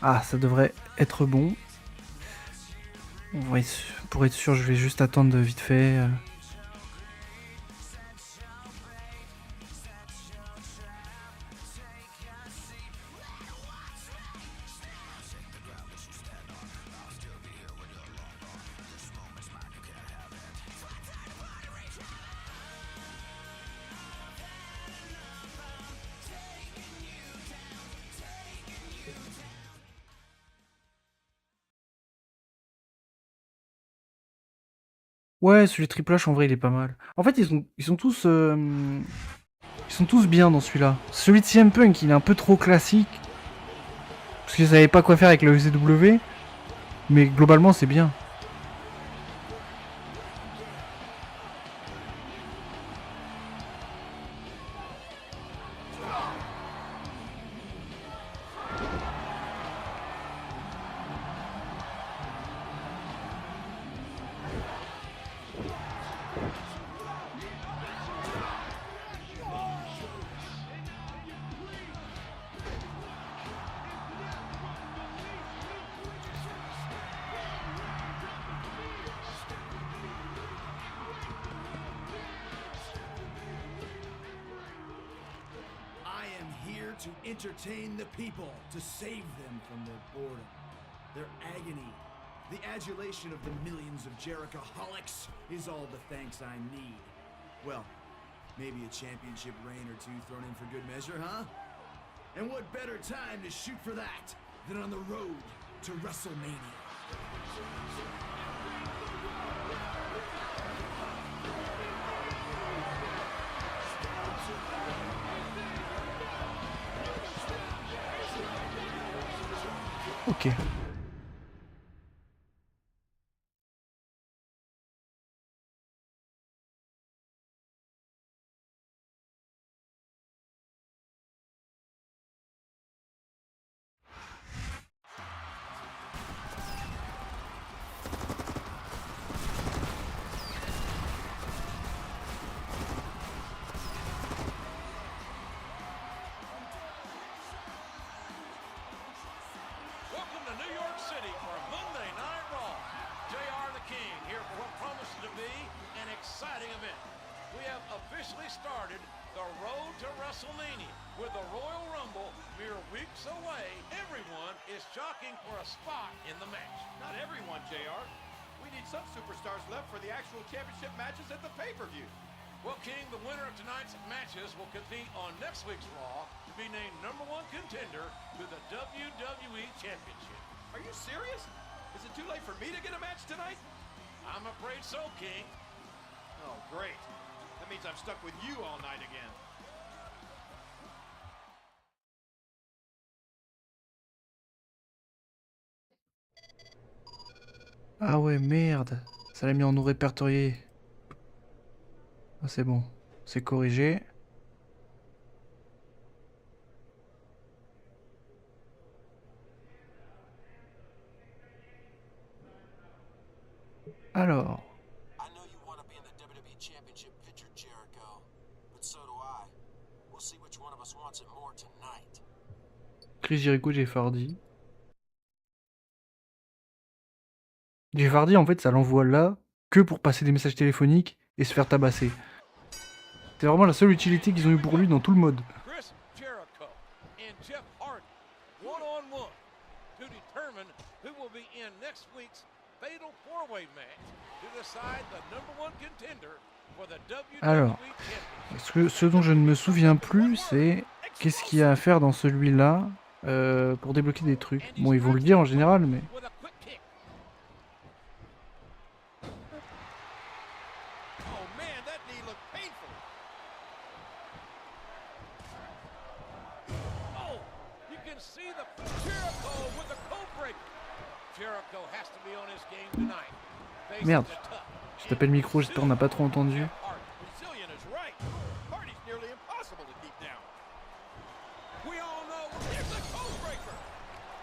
Ah, ça devrait être bon. Pour être sûr, je vais juste attendre vite fait. Ouais, celui Triple H en vrai il est pas mal. En fait ils sont tous bien dans celui-là. Celui de CM Punk il est un peu trop classique parce qu'ils savaient pas quoi faire avec le ECW, mais globalement c'est bien. To entertain the people, to save them from their boredom, their agony. The adulation of the millions of Jerichoholics is all the thanks I need. Well, maybe a championship reign or two thrown in for good measure, huh? And what better time to shoot for that than on the road to Wrestlemania? Ok. Officially started the road to Wrestlemania. With the Royal Rumble mere weeks away, everyone is jockeying for a spot in the match. Not everyone, JR. We need some superstars left for the actual championship matches at the pay-per-view. Well, King, the winner of tonight's matches will compete on next week's Raw to be named #1 contender to the WWE Championship. Are you serious? Is it too late for me to get a match tonight? I'm afraid so, King. Oh, great. That means I'm stuck with you all night again. Ah ouais, merde. Ça l'a mis en non répertorié. Ah, c'est bon. C'est corrigé. Alors. I know you want to be in the WWE Championship picture, Jericho, but so do I. We'll see which one of us wants it more tonight. Chris Jericho, Jeff Hardy. Jeff Hardy, en fait, ça l'envoie là que pour passer des messages téléphoniques et se faire tabasser. C'est vraiment la seule utilité qu'ils ont eu pour lui dans tout le mode. Chris Jericho and Jeff Hardy, one-on-one, to determine who will be in next week's Fatal 4-Way match to decide the #1 contender for the WWE Alors, Championship. ce dont je ne me souviens plus, c'est qu'est-ce qu'il y a à faire dans celui-là pour débloquer des trucs. Bon, ils vont le dire en général, mais... Merde, je tapais le micro, j'espère qu'on n'a pas trop entendu.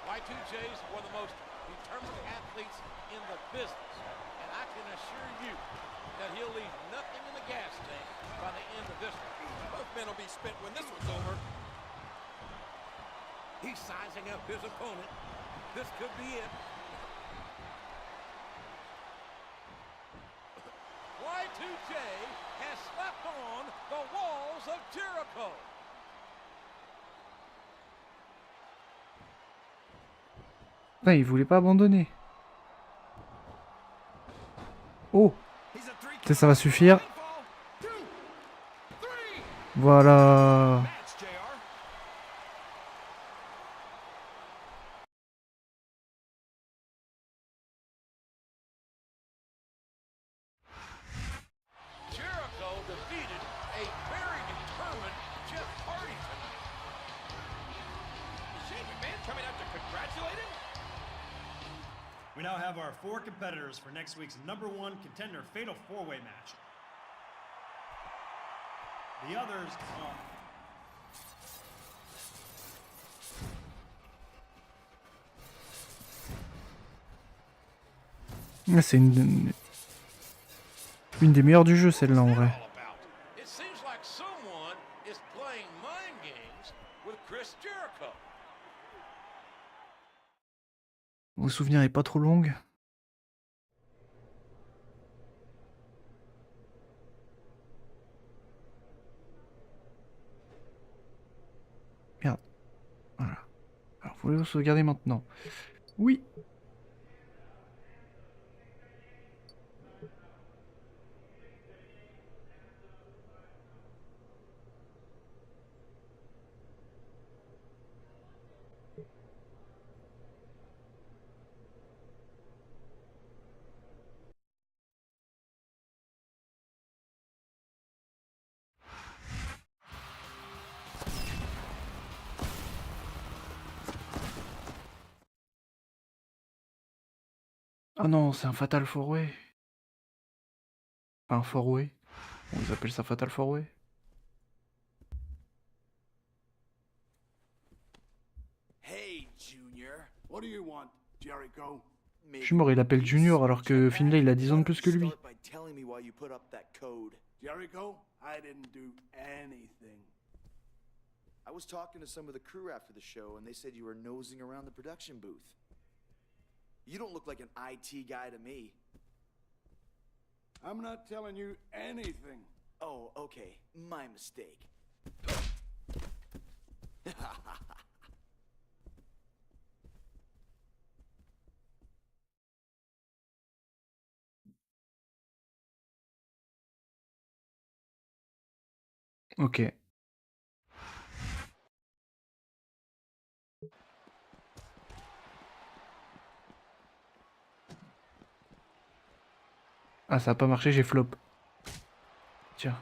Y2J's one of the most determined athletes in the business, and I can assure you that he'll leave nothing in the gas tank by the end of this one. Both men will be spent when this one's over. He's sizing up his opponent. This could be it. Y2J has slapped on the walls of Jericho. Putain, il voulait pas abandonner. Oh, peut-être ça va suffire. Voilà. Jericho defeated a very determined Jeff Hardy tonight. Is Shane McMahon coming out to congratulate him? We now have our 4 competitors for next week's #1 contender fatal 4-way match. The others are... C'est une des meilleures du jeu, celle-là, en vrai. It seems like someone is playing mind games with Chris Jericho. Vos souvenirs est pas trop longue. Merde. Voilà. Alors, voulez-vous sauvegarder maintenant? Oui. Ah non, c'est un Fatal 4-Way. Pas un 4-Way. On les appelle ça Fatal 4-Way. Hey, Junior. What do you want, Jericho? Je suis mort, il appelle Junior alors que Finlay il a 10 ans de plus que lui. Jericho, I didn't do anything. I was talking to some of the crew after the show, and they said you were nosing around the production booth. You don't look like an IT guy to me. I'm not telling you anything. Oh, okay. My mistake. Ok. Ah, ça a pas marché, j'ai flop. Tiens.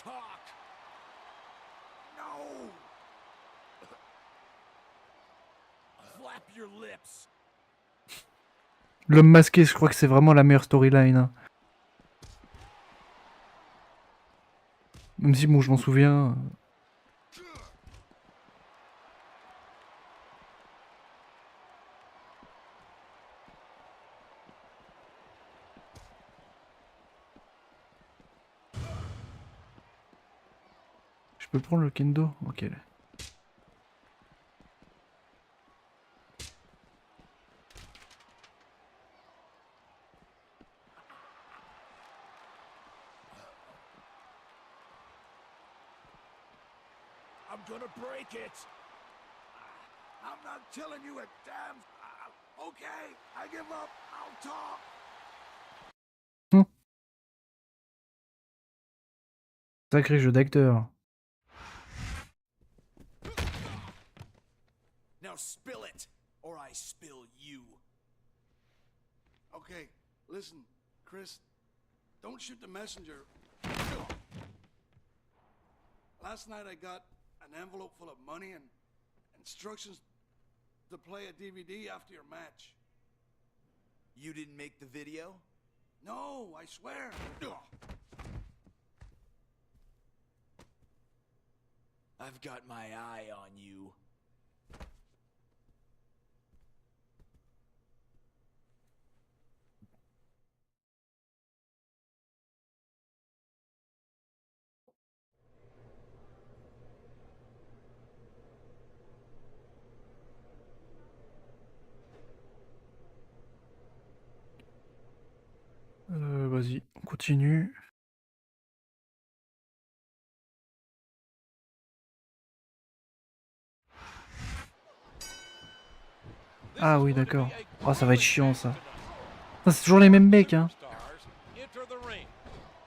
Talk. No. Flap your lips. L'homme masqué, je crois que c'est vraiment la meilleure storyline. Hein. Même si, bon, je m'en souviens. Je peux prendre le kendo? Ok. I'm gonna break it. I'm not telling you a damn. Okay, I give up. I'll talk. Sacré jeu d'acteur. Now spill it, or I spill you. Okay, listen, Chris. Don't shoot the messenger. Last night I got an envelope full of money and instructions to play a DVD after your match. You didn't make the video? No, I swear. I've got my eye on you. Vas-y, on continue. Ah oui, d'accord. Oh, ça va être chiant, ça. Putain, c'est toujours les mêmes mecs, hein. Enter the ring,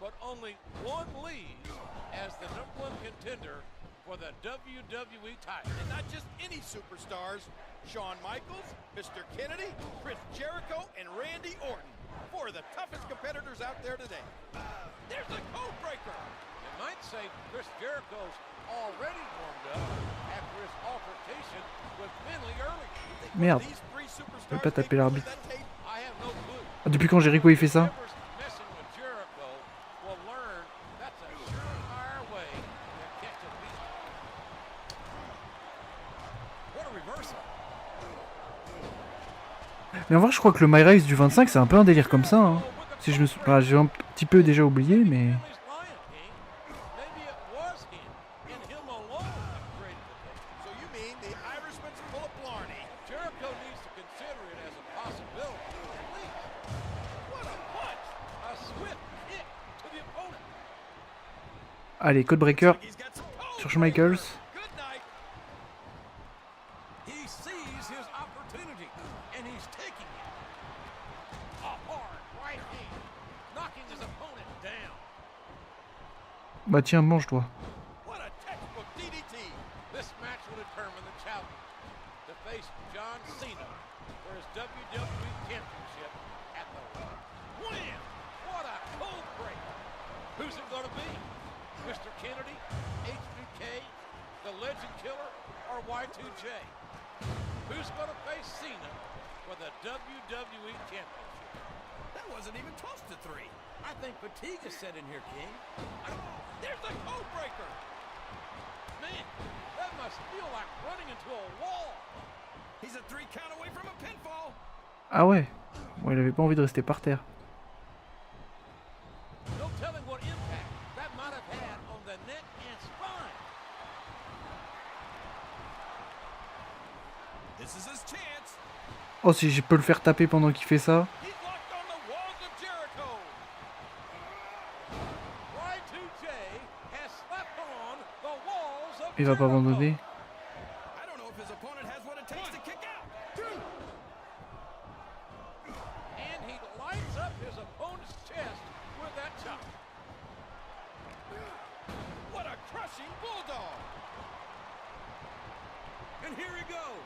but only one leaves as the #1 contender for the WWE title. And not just any superstars. Shawn Michaels, Mr. Kennedy, Chris Jericho, and Randy Orton. Four of the toughest competitors out there today. There's the code breaker. You might say Chris Jericho's already warmed up after his altercation with Finley earlier. Merde. These three Je peux superstars pas taper l'arbitre. that tape. I have no clue. Ah, depuis quand Jericho il fait ça? Whoever's messing with Jericho will learn that's a surefire way to catch a beat. What a reversal. Mais en vrai, je crois que le My Race du 25, c'est un peu un délire comme ça. Hein. Si je me suis... Enfin, j'ai un petit peu déjà oublié, mais... Maybe it was him and him alone that created the tape. So you mean the Irishman's full of blarney? Jericho needs to consider it as a possibility, at least. What a punch! A swift kick to the opponent. Allez, Codebreaker He's got some code sur Shawn Michaels. Good night. He sees his opportunity, and he's taking it. A hard right hand, knocking his opponent down. Bah tiens, mange-toi. What a textbook DDT. This match will determine the challenger to face John Cena for his WWE Championship at the Wham! What a cold break. Who's it going to be? Mr. Kennedy, HBK, the Legend Killer, or Y2J? Who's going to face Cena for the WWE Championship? That wasn't even close to three. I think fatigue is set in here, King. There's the code breaker. Man, that must feel like running into a wall. He's a 3 count away from a pinfall. Ah ouais. Bon, il avait pas envie de rester par terre. No telling what impact that might have had on the neck and spine. This is his chance. Oh, si je peux le faire taper pendant qu'il fait ça. He's locked on the walls of Jericho. Y2J has slapped on the walls of Il va pas Jericho. abandonner. I don't know if his opponent has what it takes to kick out. And he lights up his opponent's chest with that chop. What a crushing bulldog. And here he goes.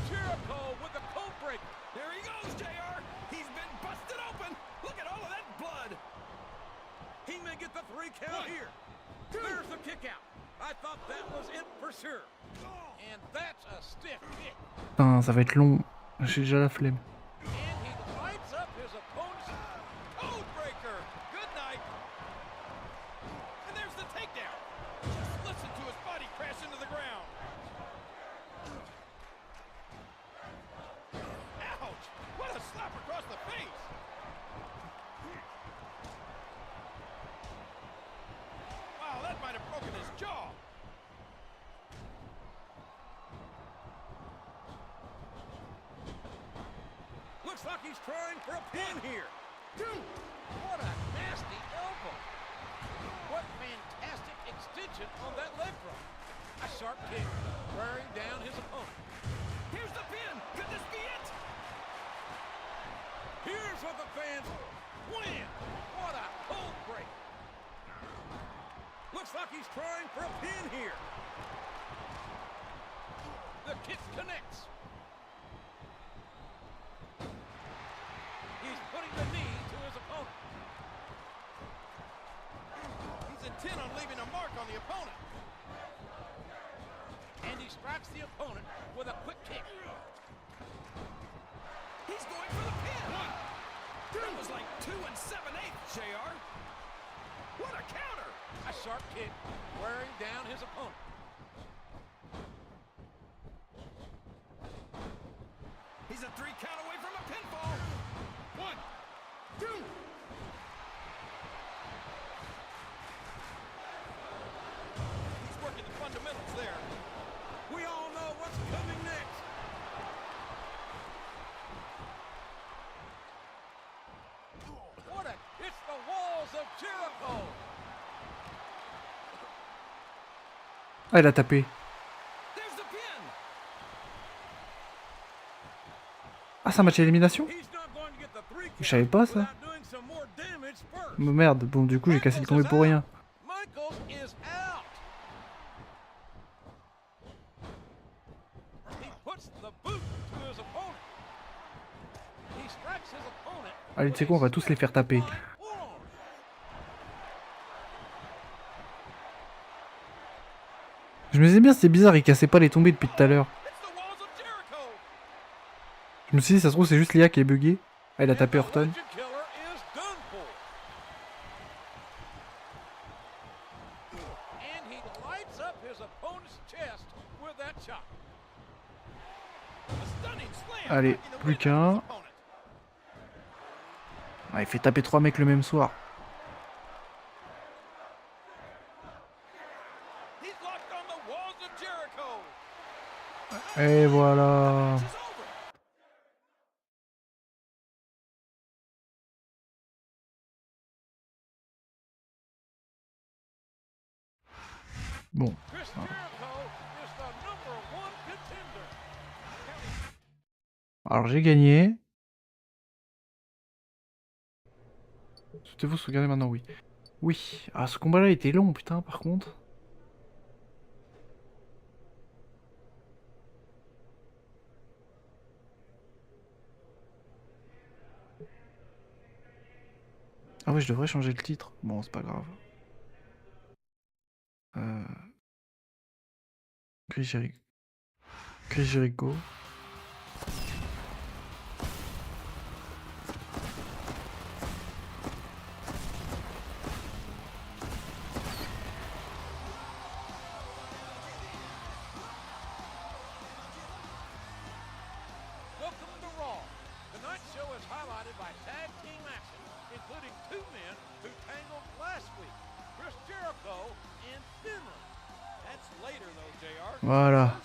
Jericho with the code breaker. There he goes, JR. He's been busted open. Look at all of that blood. He may get the 3 count here. There's the kick out. I thought that was it for sure. And that's a stiff kick. Putain, ça va être long. J'ai déjà la flemme. And he lights up his opponent's Code breaker. Good night. And there's the takedown. Just listen to his body crash into the ground. Ouch! What a slap across the face. Wow, that might have broken his jaw. Looks like he's trying for a pin here. What a nasty elbow. What fantastic extension on that leg drop. A sharp kick, wearing down his opponent. Here's the pin. Could this be it? Here's what the fans win. What a cold break. Looks like he's trying for a pin here. The kick connects. He's putting the knee to his opponent. He's intent on leaving a mark on the opponent. And he strikes the opponent with a quick kick. He's going for the pin. That was like 2 7/8, JR. What a counter! A sharp kick wearing down his opponent. He's a 3 count away from a pinfall. 1, 2. He's working the fundamentals there. We all know what's coming next. What a... It's the walls of Jericho. Ah, il a tapé. There's the pin. Ah, c'est un match à élimination? He's not going to get the 3 Je savais pas ça. without doing some more damage first. Merde, bon du coup j'ai cassé le combat pour rien. Michaels is out. He puts the boot to his opponent. He strikes his opponent. Allez, tu sais quoi, on va tous les faire taper. Je me disais bien, c'était bizarre, il cassait pas les tombées depuis tout à l'heure. It's the walls of Jericho. Je me suis dit, ça se trouve, c'est juste Léa qui est bugué. Ah, il a tapé Orton. Legend Killer is done for. And he lights up his opponent's chest with that chop. A stunning slam. Allez, knocking the plus wind out of his qu'un. opponent. Ah, il fait taper 3 mecs le même soir. He's locked on the walls of Jericho. Et voilà. Match is over. Bon. Chris Jericho is the #1 contender. Alors j'ai gagné. Souhaitez-vous sauvegarder maintenant? Oui. Oui. Ah, ce combat-là était long, putain, par contre. Ah ouais, je devrais changer le titre. Bon, c'est pas grave. Chris Jericho. Chris Jericho. Welcome to Raw. Tonight's show is highlighted by tag team action, including 2 men who tangled last week, Chris Jericho and Finland. That's later though, JR. Voilà.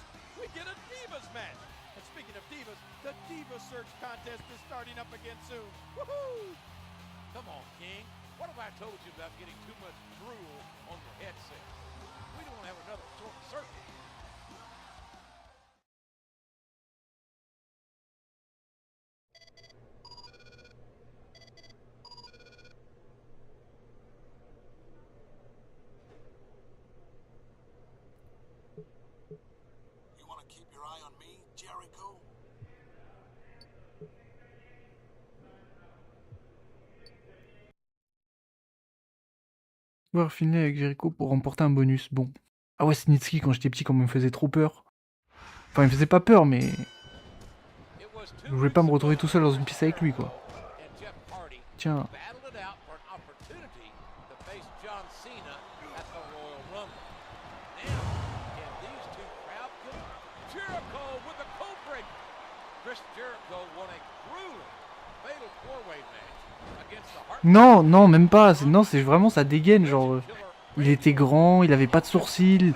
We get a Divas match. And speaking of Divas, the Diva Search contest is starting up again soon. Woohoo! Come on, King. What have I told you about getting too much drool on your headset? We don't have another short circuit. You want to keep your eye on me, Jericho? Pouvoir finir avec Jericho pour remporter un bonus. Bon. Ah ouais, Snitsky, quand j'étais petit, quand il me faisait trop peur. Enfin, il me faisait pas peur, mais... It was 2 Je voulais pas me weeks retrouver ago tout seul dans une that piste avec lui, quoi. and Jeff Hardy Tiens. battled it out for an opportunity to face John Cena at the Royal Rumble. Now, can these two crowd kill? Jericho with the code breaker. Chris Jericho won a grueling fatal 4-way match against the Heart. Non, non, même pas. Non, c'est vraiment sa dégaine, genre... il était grand, il avait pas de sourcils.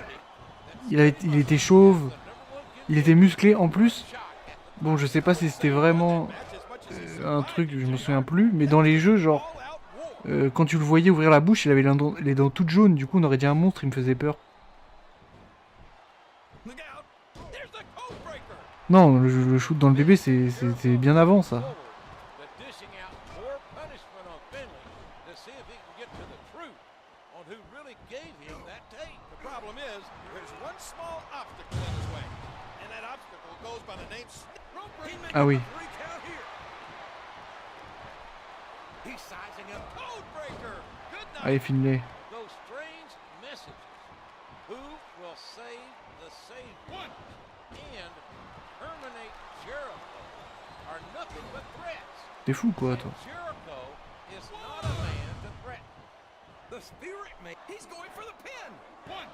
Il était chauve. Il était musclé en plus. Bon, je sais pas si c'était vraiment un truc, je me souviens plus. Mais dans les jeux, genre... quand tu le voyais ouvrir la bouche, il avait les dents toutes jaunes. Du coup, on aurait dit un monstre, il me faisait peur. Look out! There's the code breaker. Non, le shoot dans le bébé, c'était bien avant, ça. The dishing out more punishment on Finley to see if he can get to the truth on who really gave him that tape. The problem is, there's one small obstacle in his way. And that obstacle goes by the name Rope break. Ah oui. 3 count here. He's sizing up Code breaker. Good night. Allez, Finlay. those strange messages. Who will save the Savior and terminate Jericho are nothing but threats. T'es fou quoi, toi. Jericho is not a man to threaten. The spirit man. He's going for the pin. 1,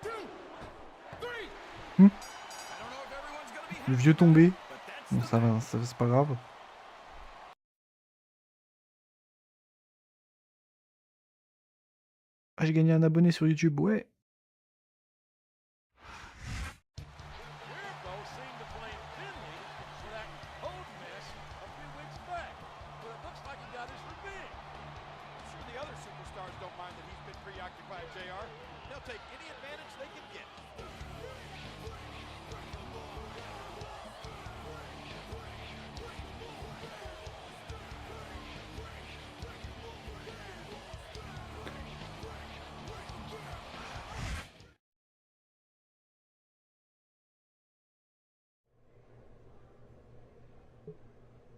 2, 3. Hmm. I don't know if everyone's gonna be Le happy vieux about tombé. it, but that's Bon, the ça va, c'est pas grave. Ah, j'ai gagné un abonné sur YouTube, ouais. Jericho seemed to blame Finley for that code mess a few weeks back, but it looks like he got his revenge. I'm sure the other superstars don't mind that he's been preoccupied, JR. They'll take any advantage they can get.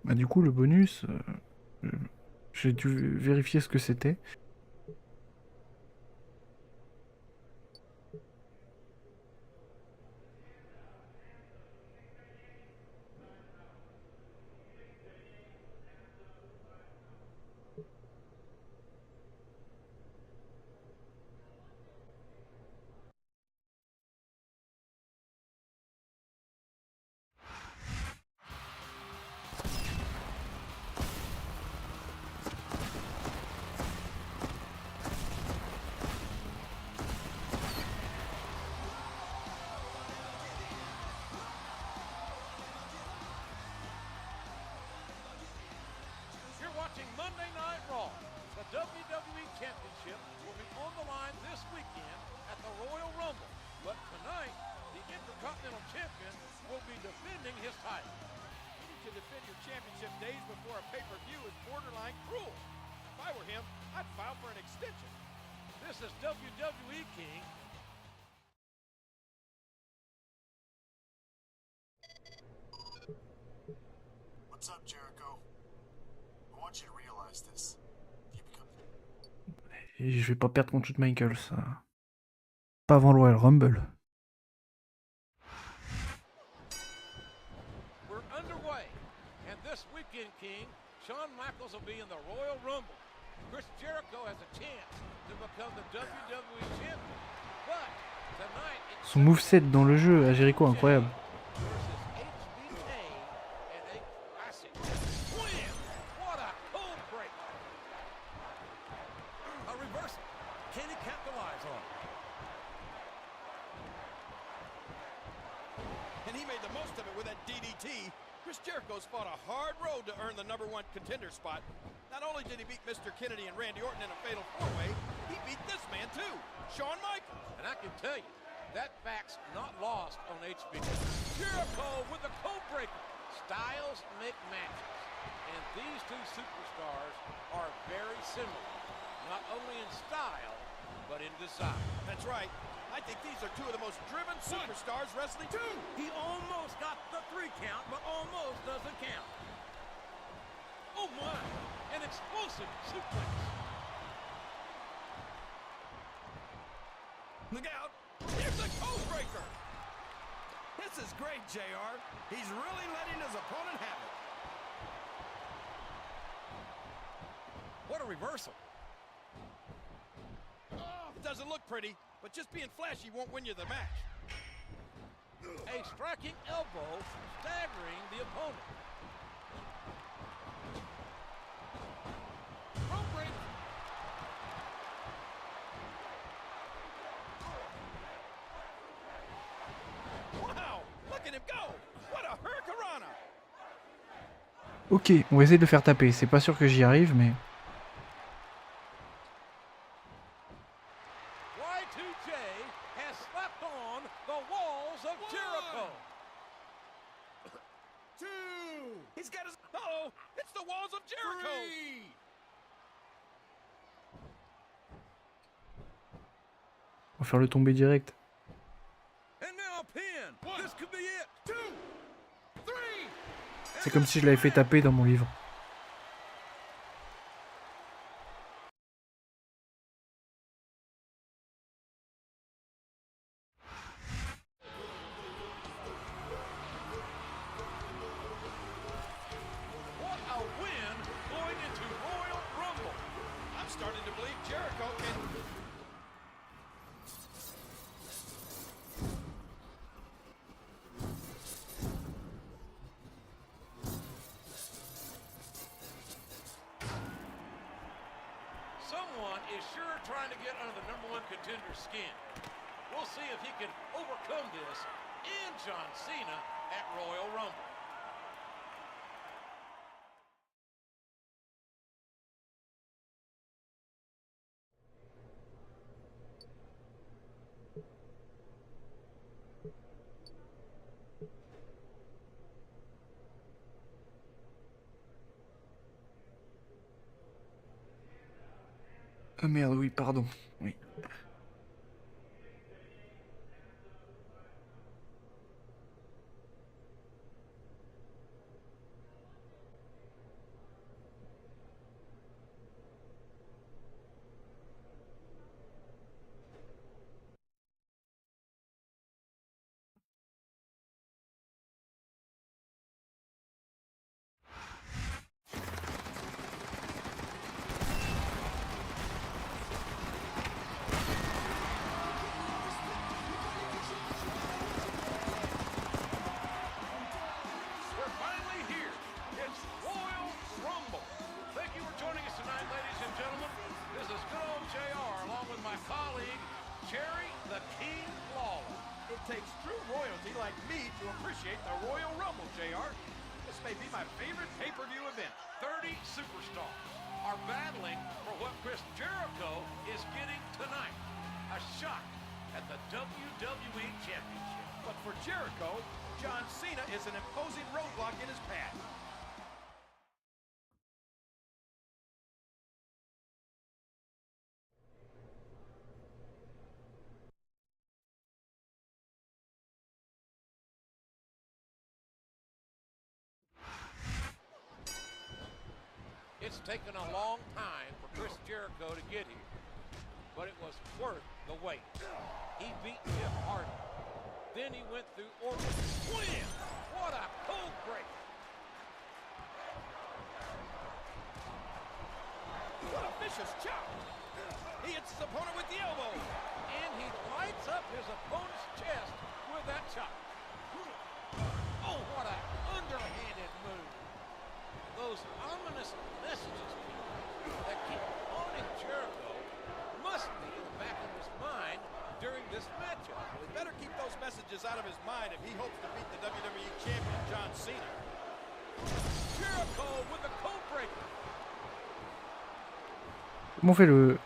Bah du coup, le bonus, j'ai dû vérifier ce que c'était. You're watching Monday Night Raw. The WWE Championship will be on the line this weekend at the Royal Rumble. But tonight, the Intercontinental Champion will be defending his title. Needing to defend your championship days before a pay-per-view is borderline cruel. If I were him, I'd file for an extension. This is WWE King. What's up, Jericho? I want you to realize this. You become Et je vais pas perdre contre Shawn Michaels, ça. Pas avant le Royal Rumble. We're underway, and this weekend, King, Shawn Michaels will be in the Royal Rumble. Chris Jericho has a chance to become the WWE Champion. But tonight, it's Son moveset dans le jeu à Jericho, incroyable. versus HBK and a classic. Wham! What a cold break. A reversal. Can he capitalize on it? And he made the most of it with that DDT. Chris Jericho's fought a hard road to earn the #1 contender spot. Not only did he beat Mr. Kennedy and Randy Orton in a fatal four-way, he beat this man too, Shawn Michaels. And I can tell you, that fact's not lost on HBK. Jericho with the code breaker. Styles make matches. And these two superstars are very similar. Not only in style, but in design. That's right. I think these are two of the most driven superstars wrestling. He almost got the 3 count, but almost doesn't count. Oh my! An explosive suplex. Look out! Here's the code breaker! This is great, JR. He's really letting his opponent have it. What a reversal. It doesn't look pretty, but just being flashy won't win you the match. A striking elbow staggering the opponent. Rope break. Wow! Look at him go! What a hurricanrana! Ok, on va essayer de le faire taper. C'est pas sûr que j'y arrive, mais... Y2J has slapped on the walls of Jericho. 2! He's got his... Uh-oh! It's the walls of Jericho! 3! On va faire le tomber direct. And now a pin. This could be it. 2, 3. C'est comme si je l'avais fait taper dans mon livre. to believe Jericho can... Someone is sure trying to get under the #1 contender's skin. We'll see if he can overcome this in John Cena at Royal Rumble. Ah merde, oui, pardon. Oui. We're finally here. It's Royal Rumble. Thank you for joining us tonight, ladies and gentlemen. This is good old JR along with my colleague, Jerry the King Lawler. It takes true royalty like me to appreciate the Royal Rumble, JR. This may be my favorite pay-per-view event. 30 superstars are battling for what Chris Jericho is getting tonight. A shot at the WWE Championship. But for Jericho, John Cena is an imposing roadblock in his path. It's taken a long time for Chris Jericho to get here, but it was worth the wait. He beat Jeff Hardy. Then he went through Orton. Wham! What a cold break. What a vicious chop. He hits his opponent with the elbow. And he lights up his opponent's chest with that chop. Oh, what an underhanded move. Those ominous messages that keep haunting Jericho must be in the back of his mind during this matchup. Well, he better keep those messages out of his mind if he hopes to beat the WWE Champion, John Cena. Jericho with the code breaker. Comment on fait le...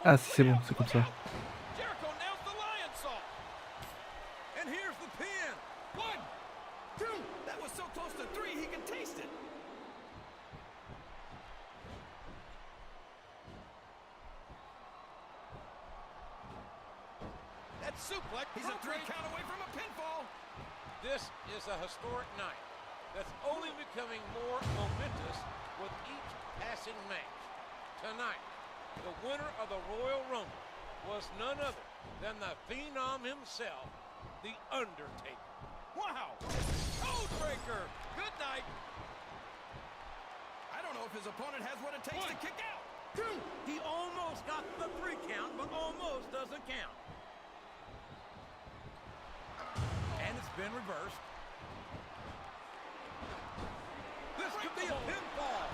Ah si, c'est bon, c'est comme ça. Jericho nails the lion salt. And here's the pin. 1, 2. That was so close to 3 he could taste it. That suplex, he's a 3 count away from a pinfall. This is a historic night that's only becoming more momentous with each passing match. Tonight, the winner of the Royal Rumble was none other than the Phenom himself, The Undertaker. Wow! Codebreaker! Good night! I don't know if his opponent has what it takes to kick out. 2. He almost got the 3 count, but almost doesn't count. And it's been reversed. This could be a pinfall.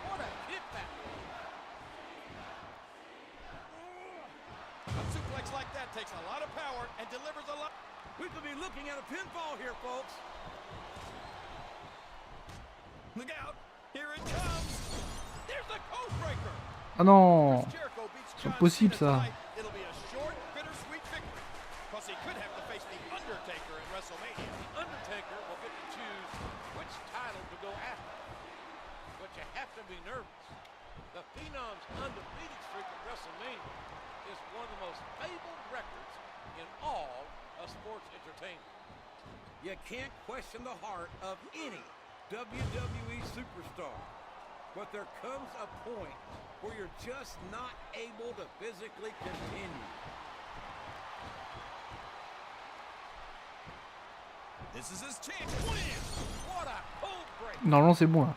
What a hit that was. A suplex like that takes a lot of power and delivers a lot. We could be looking at a pinfall here, folks. Look out! Here it comes! There's the codebreaker! Ah non! Chris Jericho beats C'est John impossible Cena ça. tonight. It'll be a short, bittersweet victory. Because he could have to face the Undertaker at WrestleMania. The Undertaker will get to choose which title to go after. But you have to be nervous. The Phenom's undefeated streak at WrestleMania is one of the most fabled records in all of sports entertainment. You can't question the heart of any WWE superstar. But there comes a point where you're just not able to physically continue. This is his chance. Wham! What a cold break. Normalement c'est bon là.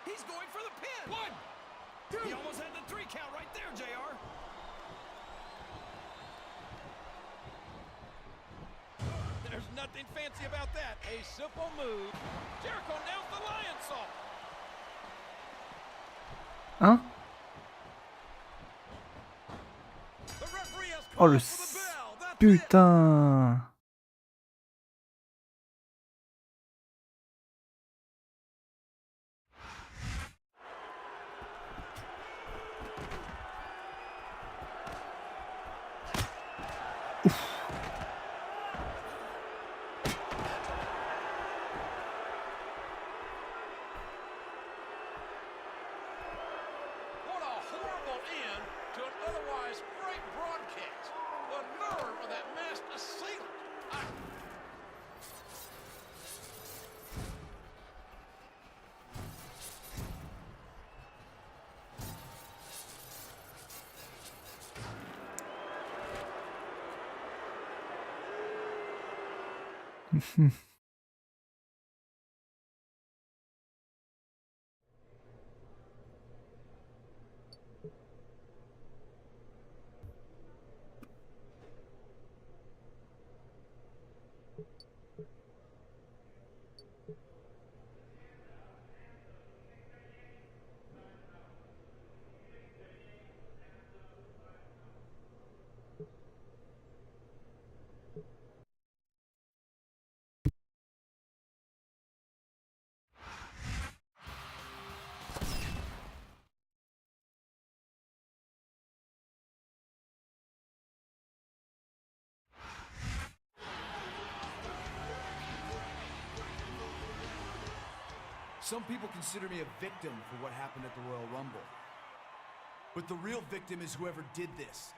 He's going for the pin. 1, He almost had the 3 count right there, JR. There's nothing fancy about that. A simple move. Jericho nails the lion salt. Hein? The referee has Oh le called for the bell. That's it. putain! What a horrible end to an otherwise great broadcast. The nerve of that masked assailant. Some people consider me a victim for what happened at the Royal Rumble. But the real victim is whoever did this.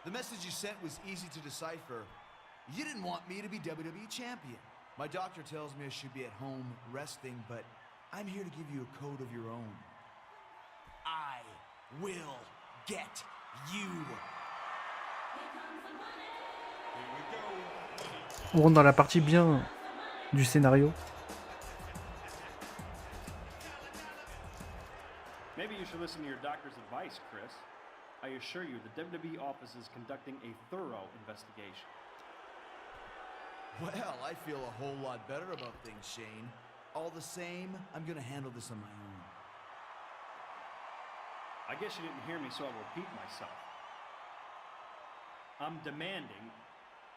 The message you sent was easy to decipher. You didn't want me to be WWE champion. My doctor tells me I should be at home resting, but I'm here to give you a code of your own. I will get you. On rentre dans la partie bien du scénario. Maybe you should listen to your doctor's advice, Chris. I assure you, the WWE office is conducting a thorough investigation. Well, I feel a whole lot better about things, Shane. All the same, I'm gonna handle this on my own. I guess you didn't hear me, so I'll repeat myself. I'm demanding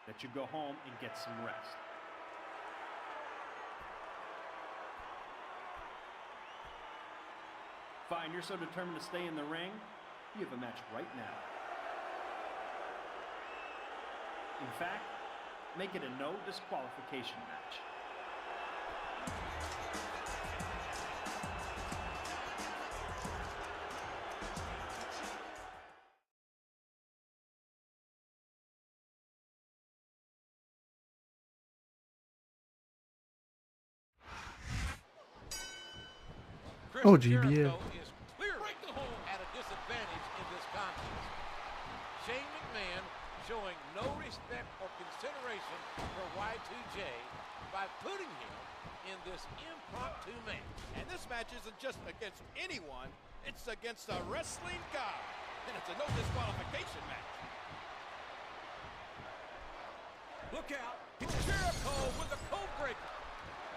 that you go home and get some rest. Fine, you're so determined to stay in the ring, you have a match right now. In fact, make it a no disqualification match. Oh, Chris JBL. Jericho is clearly at a disadvantage in this contest. Shane McMahon showing no respect or consideration for Y2J by putting him in this impromptu match. And this match isn't just against anyone, it's against a wrestling god. And it's a no disqualification match. Look out, it's Jericho with the code breaker.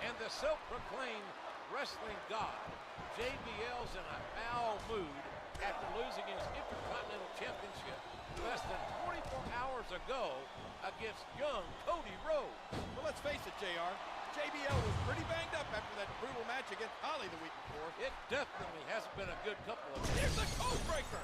And the self-proclaimed wrestling god, JBL's in a foul mood after losing his Intercontinental Championship less than 24 hours ago against young Cody Rhodes. Well, let's face it, JR. JBL was pretty banged up after that brutal match against Holly the week before. It definitely hasn't been a good couple of Here's years. the code breaker.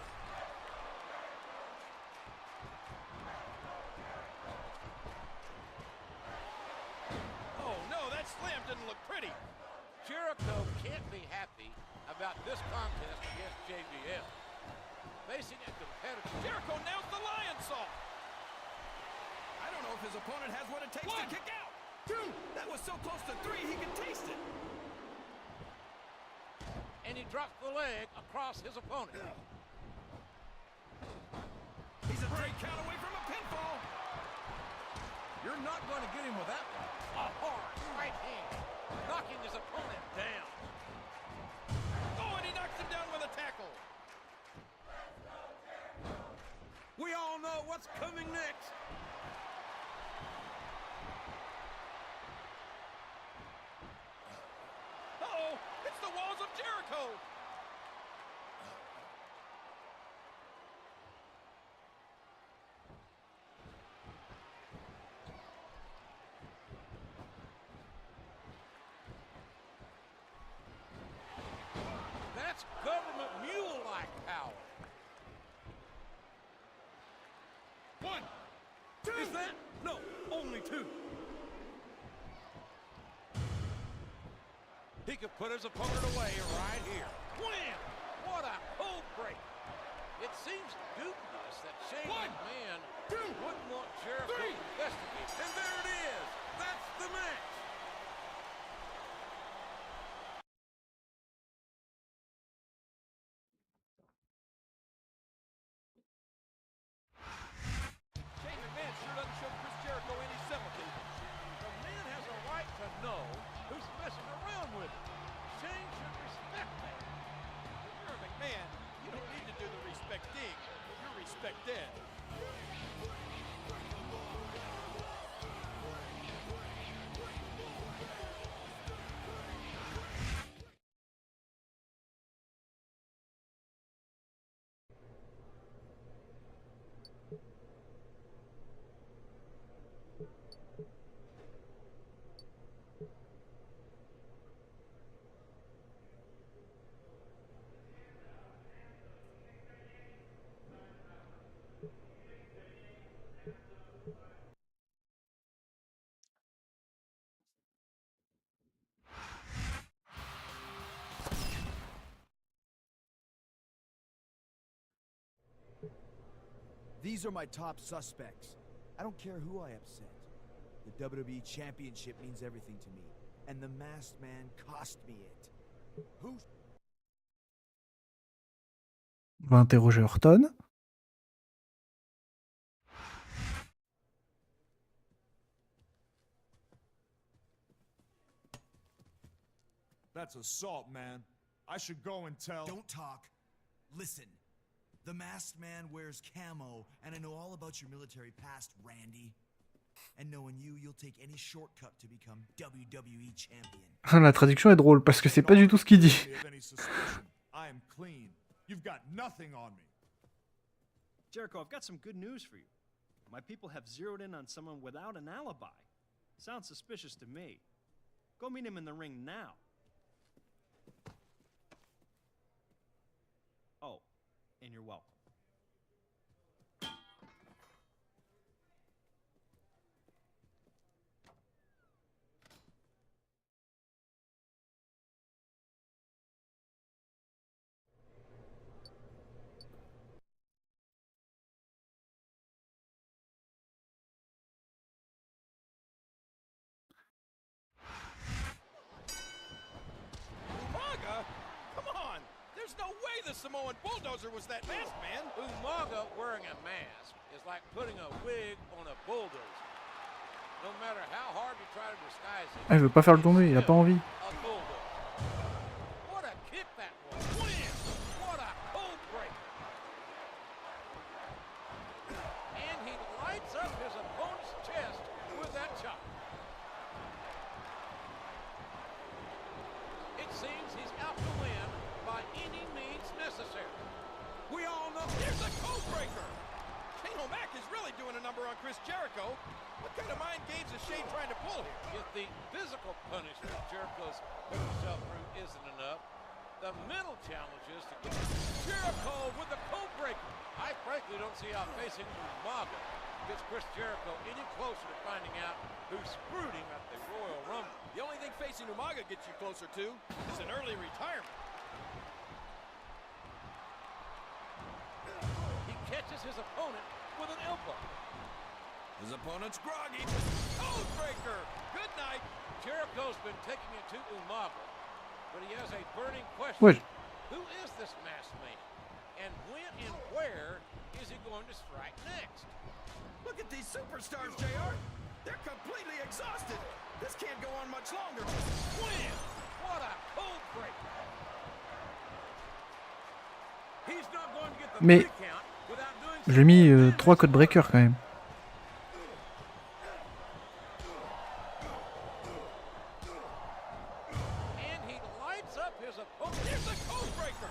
Oh no, that slam didn't look pretty. Jericho can't be happy about this contest against JBL. Facing a competitor. Jericho nails the lion salt. I don't know if his opponent has what it takes to kick out. 2, that was so close to 3 he could taste it. And he drops the leg across his opponent. He's a 3 count away from a pinfall. You're not going to get him with that one. A hard right hand. knocking his opponent down. Oh, and he knocks him down with a tackle. We all know what's coming next. Uh-oh, it's the walls of Jericho. That's government mule-like power. 1, 2. Is that? No, only 2. He could put his opponent away right here. Wham! What a cold break. It seems dubious that Shane 1, McMahon 2, wouldn't want Jericho 3. to investigate. And there it is. That's the match. Shane McMahon sure doesn't show Chris Jericho any sympathy. The man has a right to know who's messing around with him. Shane should respect that. If you're a McMahon, you don't need to do the respecting. You're respected. These are my top suspects. I don't care who I upset. The WWE Championship means everything to me, and the Masked Man cost me it. Who? On va interroger Orton. That's assault, man. I should go and tell. Don't talk. Listen. The Masked Man wears camo, and I know all about your military past, Randy. And knowing you, you'll take any shortcut to become WWE Champion. La traduction est drôle parce que c'est pas du tout ce qu'il dit. Of any suspicion, I am clean. You've got nothing on me. Jericho, I've got some good news for you. My people have zeroed in on someone without an alibi. Sounds suspicious to me. Go meet him in the ring now. Oh, and you're welcome. Umaga? Come on! There's no way the Samoan bulldozer was that masked man. Umaga wearing a mask is like putting a wig on a bulldozer. No matter how hard you try to disguise it. Ah, il veut pas faire le tomber, il a pas envie. A bulldozer. What a kick that was. Wham! What a cold break. And he lights up his opponent's chest with that chop. It seems he's out to win by any means necessary. We all know. Here's the code breaker. Shane O'Mac is really doing a number on Chris Jericho. What kind of mind games is Shane trying to pull here? If the physical punishment Jericho's put himself through isn't enough, the mental challenge is to get Jericho with the code breaker. I frankly don't see how facing Umaga gets Chris Jericho any closer to finding out who screwed him at the Royal Rumble. The only thing facing Umaga gets you closer to is an early retirement. He catches his opponent with an elbow. His opponent's groggy. Code breaker. Good night. Jericho's been taking it to Umaga, but he has a burning question. Ouais. Who is this masked man? And when and where is he going to strike next? Look at these superstars, JR. They're completely exhausted. This can't go on much longer. Win! What a cold break! He's not going to get the Mais 3 count without doing j'ai mis 3 code breakers quand même. And he lights up his opponent. Here's the code breaker.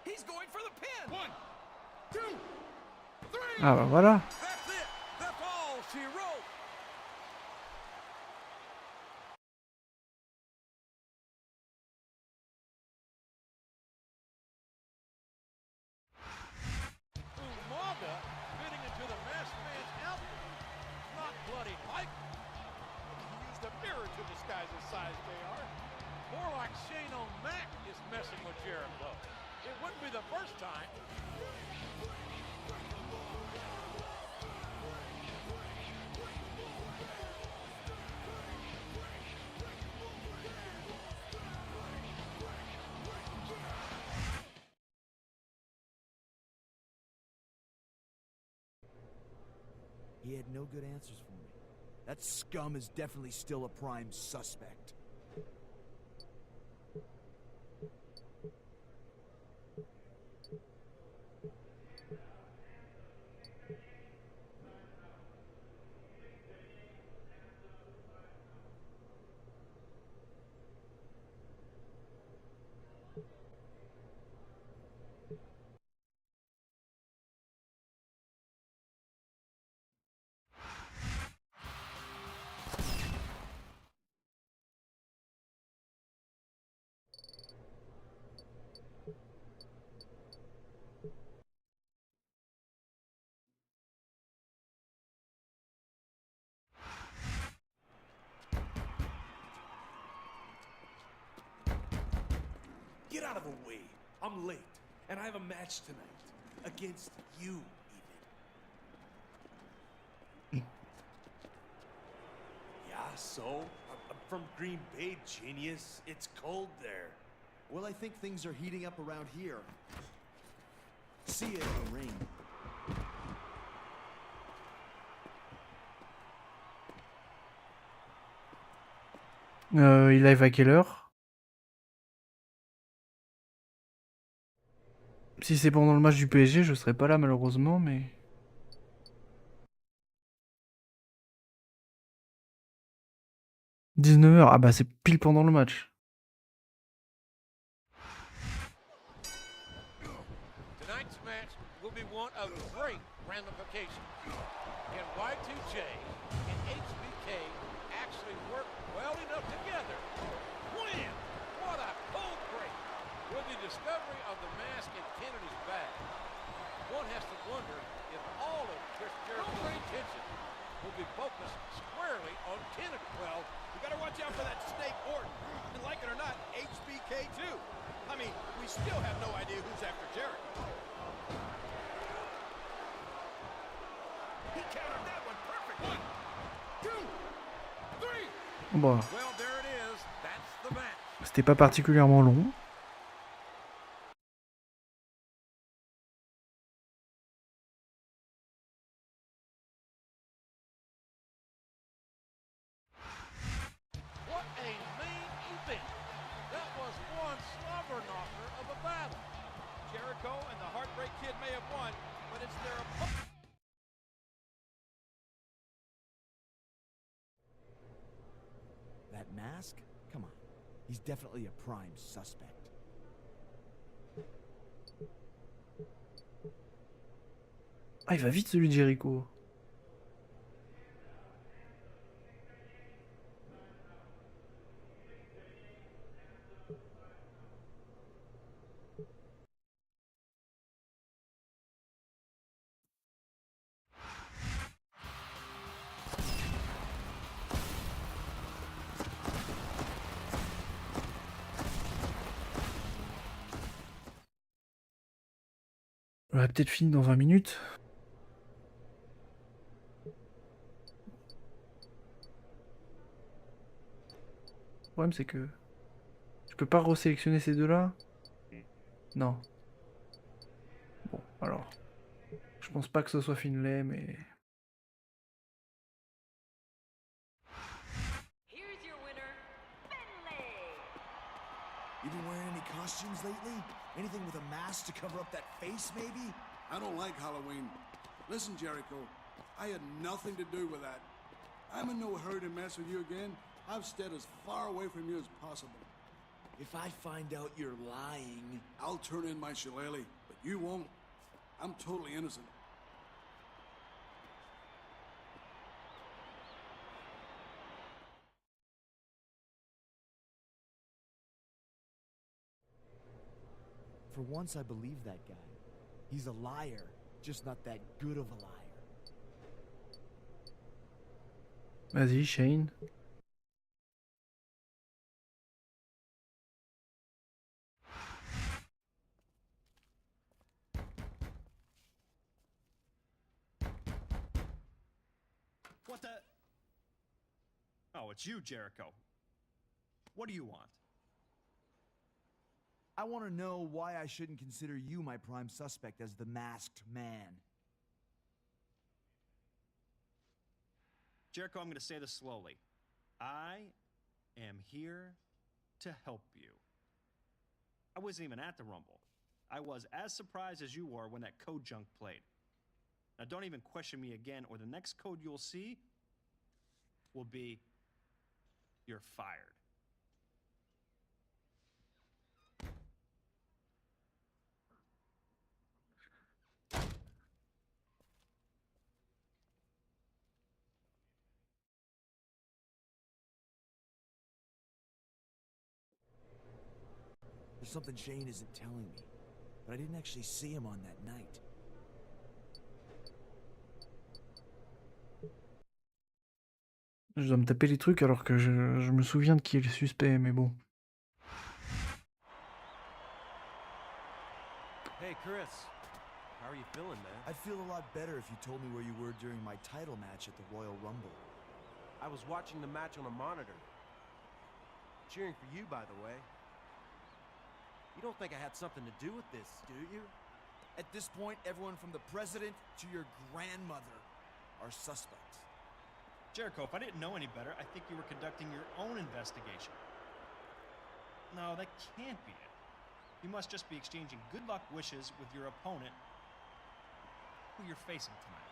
He's going for the pin. 1, 2, 3. Ah bah voilà. That's it. That's all she wrote. Umaga fitting into the masked man's outfit. Not bloody Michael. He used a mirror to disguise his size, JR. More like Shane O'Mac is messing with Jericho. It wouldn't be the first time. He had no good answers for me. That scum is definitely still a prime suspect. Get out of the way. I'm late, and I have a match tonight. Against you, even. Yeah, so? I'm from Green Bay, genius. It's cold there. Well, I think things are heating up around here. See you in the ring. Il live à quelle heure? Si c'est pendant le match du PSG, je serai pas là malheureusement, mais... 19h, ah bah c'est pile pendant le match. Tonight's match will be one of great ramifications. Can Y2J and HBK actually work well enough together? Win! What a cold break! With the discovery of the mask in Kennedy's bag, one has to wonder if all of Chris Jericho's attention will be focused squarely on Kennedy. Well, you better watch out for that Snake Orton. And like it or not, HBK too. I mean, we still have no idea who's after Jericho. He countered that one perfectly. 1, 2, 3. Bon, Well, there it is. That's the match. c'était pas particulièrement long. What a main event. That was one slobber knocker of a battle. Jericho and the Heartbreak Kid may have won, but it's their opponent. That mask? Come on. He's definitely a prime suspect. Ah, il va vite celui de Jericho. On va peut-être fini dans 20 minutes. problème, c'est que je peux pas resélectionner ces deux-là. Non. Bon, alors. Je pense pas que ce soit Finlay, mais... You been wearing any costumes lately? Anything with a mask to cover up that face, maybe? I don't like Halloween. Listen, Jericho, I had nothing to do with that. I'm in no hurry to mess with you again. I've stayed as far away from you as possible. If I find out you're lying... I'll turn in my shillelagh, but you won't. I'm totally innocent. For once, I believe that guy. He's a liar, just not that good of a liar. Vas-y, Shane. What the? Oh, it's you, Jericho. What do you want? I want to know why I shouldn't consider you my prime suspect as the masked man. Jericho, I'm going to say this slowly. I am here to help you. I wasn't even at the Rumble. I was as surprised as you were when that code junk played. Now, don't even question me again, or the next code you'll see will be, you're fired. There's something Shane isn't telling me, but I didn't actually see him on that night. Je dois me taper les trucs alors que je me souviens de qui est le suspect, mais bon. Hey, Chris. How are you feeling, man? I'd feel a lot better if you told me where you were during my title match at the Royal Rumble. I was watching the match on a monitor. Cheering for you, by the way. You don't think I had something to do with this, do you? At this point, everyone from the president to your grandmother are suspects. Jericho, if I didn't know any better, I think you were conducting your own investigation. No, that can't be it. You must just be exchanging good luck wishes with your opponent, who you're facing tonight.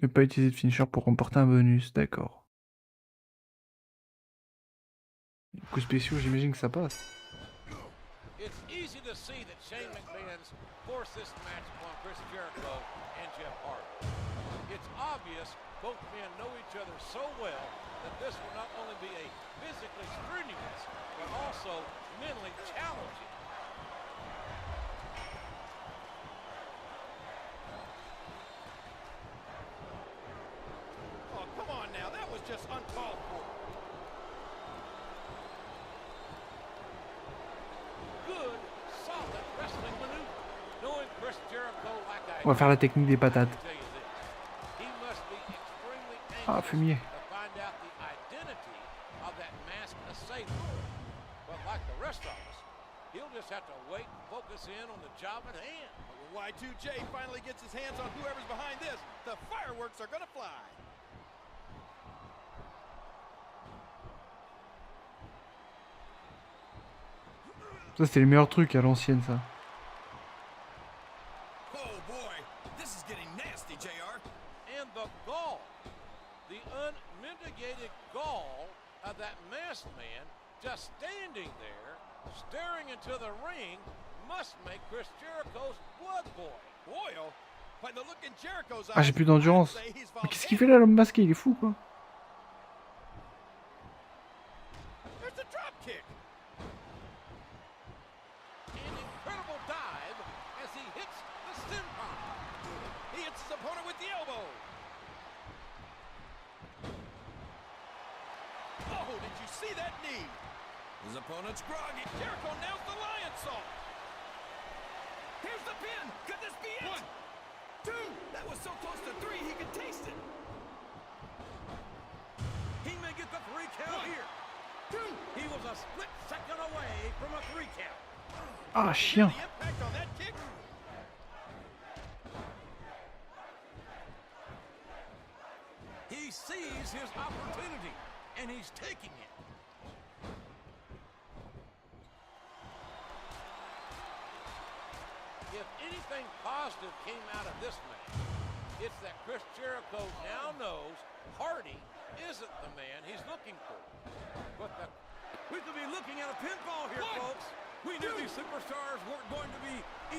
Ne pas utiliser de finisher pour remporter un bonus, d'accord. Les coups spéciaux, j'imagine que ça passe. It's easy to see that Shane McMahon's forced this match upon Chris Jericho and Jeff Hardy. It's obvious both men know each other so well that this will not only be a physically strenuous, but also mentally challenging. Oh, come on now. That was just uncalled for. Good, solid wrestling maneuver. Knowing Chris Jericho like I On va faire la technique des patates. can tell you this. He must be extremely Ah, anxious fumier. to find out the identity of that masked assailant. But like the rest of us, he'll just have to wait and focus in on the job at hand. When Y2J finally gets his hands on whoever's behind this, the fireworks are gonna fly. Ça, c'était les meilleurs trucs à l'ancienne, ça. Oh boy, this is getting nasty, JR. And the gall, the unmitigated gall of that masked man just standing there, staring into the ring, must make Chris Jericho's blood boil. Boyle? By the look in Jericho's eyes, Ah, j'ai plus d'endurance. I'd say he's Mais qu'est-ce qu'il fait là, l'homme masqué? Il est fou, quoi. There's a drop kick. An incredible dive as he hits the senton. He hits his opponent with the elbow. Oh, did you see that knee? His opponent's groggy. Jericho nails the lion salt. Here's the pin. Could this be it? 1, 2. That was so close to 3 he could taste it. He may get the 3 count here. 2. He was a split second away from a 3 count. Ah, chien. The impact on that kick. He sees his opportunity, and he's taking it. If anything positive came out of this match, it's that Chris Jericho now knows Hardy isn't the man he's looking for. But we could be looking at a pinfall here, folks. We knew these superstars weren't going to be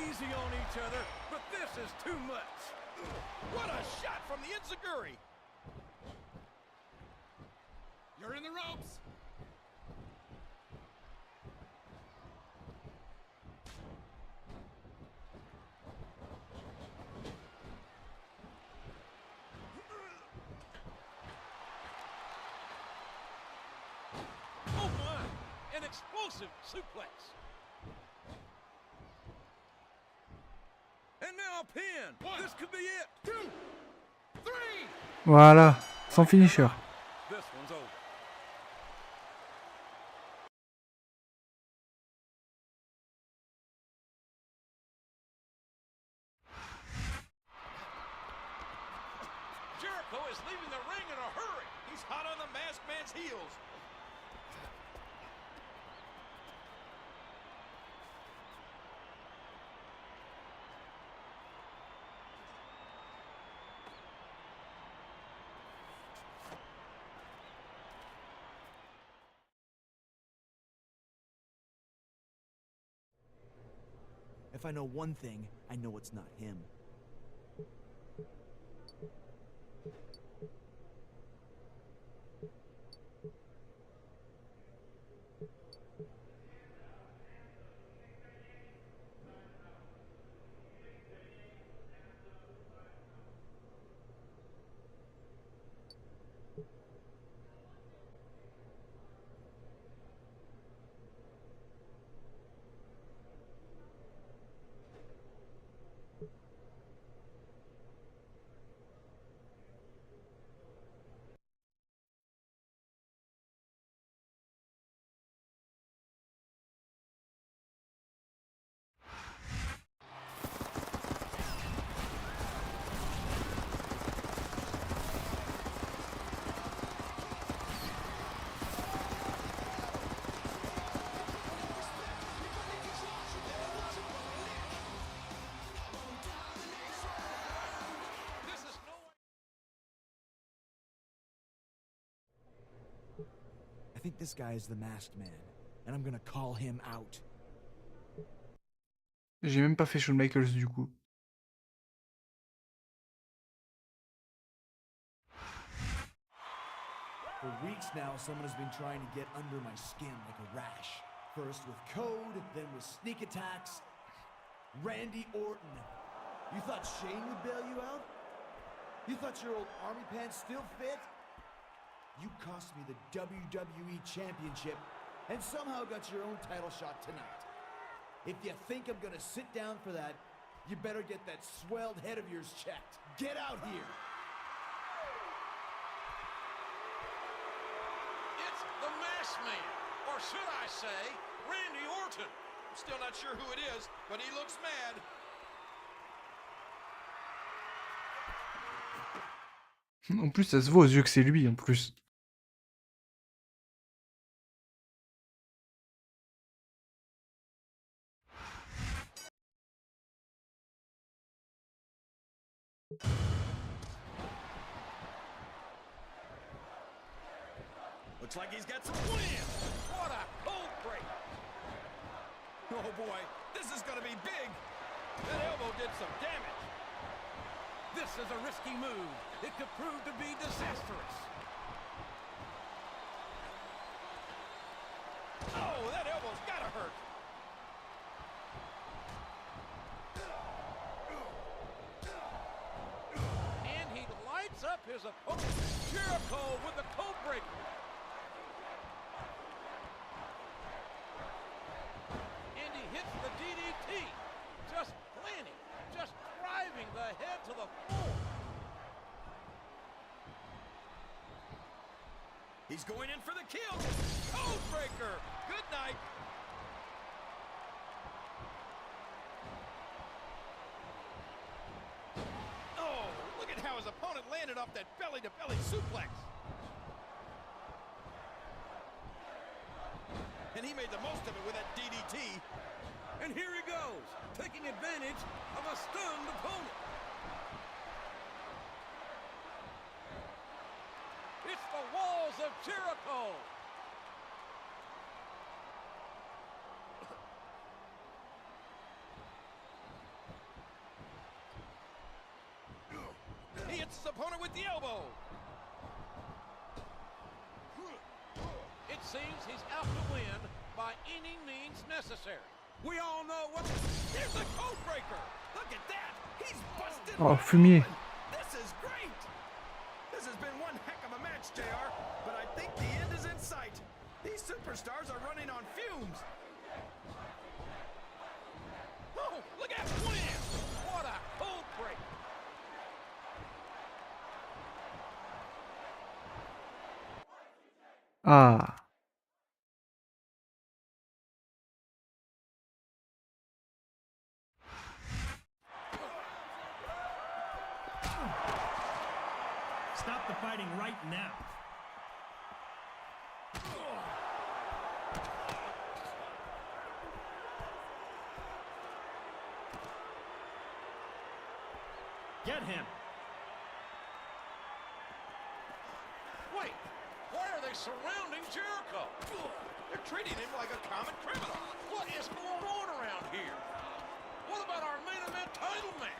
easy on each other, but this is too much. What a shot from the enziguri. You're in the ropes. Oh my! An explosive suplex. And now a pin. 1, This could be it. 2, 3. Voilà, sans finisher. This one's over. Jericho is leaving the ring in a hurry. He's hot on the masked man's heels. If I know one thing, I know it's not him. I think this guy is the masked man, and I'm gonna call him out. J'ai même pas fait Shawn Michaels du coup. For weeks now, someone has been trying to get under my skin like a rash. First with code, then with sneak attacks. Randy Orton. You thought Shane would bail you out? You thought your old army pants still fit? You cost me the WWE Championship and somehow got your own title shot tonight. If you think I'm gonna sit down for that, you better get that swelled head of yours checked. Get out here! It's the Masked Man, or should I say, Randy Orton. I'm still not sure who it is, but he looks mad. En plus, ça se voit aux yeux que c'est lui, en plus. Looks like he's got some wind. What a cold break. Oh boy, this is gonna be big. That elbow did some damage. This is a risky move. It could prove to be disastrous. Oh, that elbow's gotta hurt. And he lights up his opponent. Jericho with the code breaker. hammering the head to the floor. He's going in for the kill. Code breaker. Good night. Oh, look at how his opponent landed off that belly-to-belly suplex. And he made the most of it with that DDT. And here he goes, taking advantage of a stunned opponent. It's the walls of Jericho. He hits his opponent with the elbow. It seems he's out to win by any means necessary. We all know what... Here's the code breaker. Look at that. He's busted. Oh, fumier. This is great. This has been one heck of a match, JR, but I think the end is in sight. These superstars are running on fumes. Oh, look at win. What a code break. Ah. Stop the fighting right now. Get him. Wait, why are they surrounding Jericho? They're treating him like a common criminal. What is going on around here? What about our main event title match?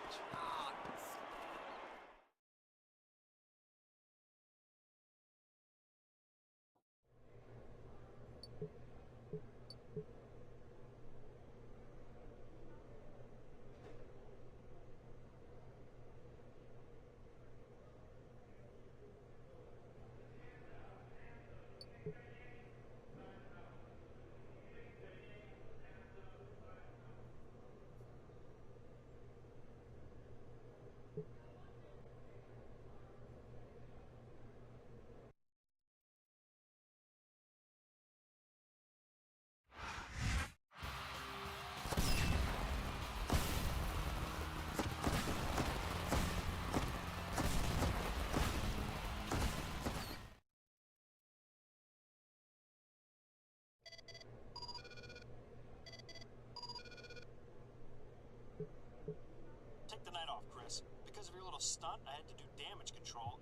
Take the night off, Chris. Because of your little stunt, I had to do damage control.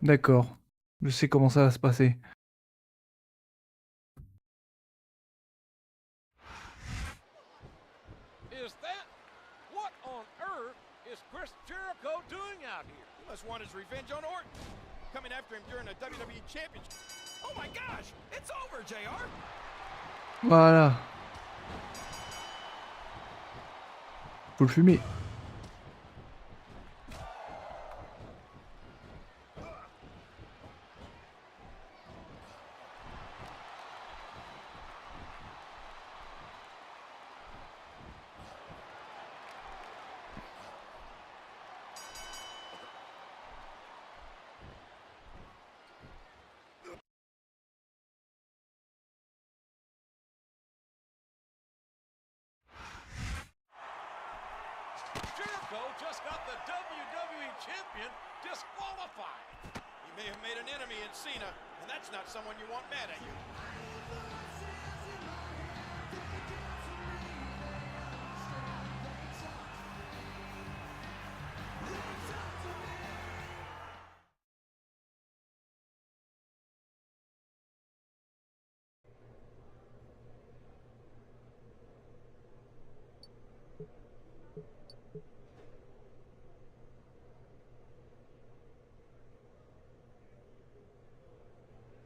D'accord. Je sais comment ça va se passer. Is that... What on earth is Chris Jericho doing out here? He must want his revenge on Orton. Coming after him during a WWE Championship. Oh my gosh, it's over, JR. Voilà. Faut le fumer. Jericho just got the WWE champion disqualified. You may have made an enemy in Cena, and that's not someone you want mad at you.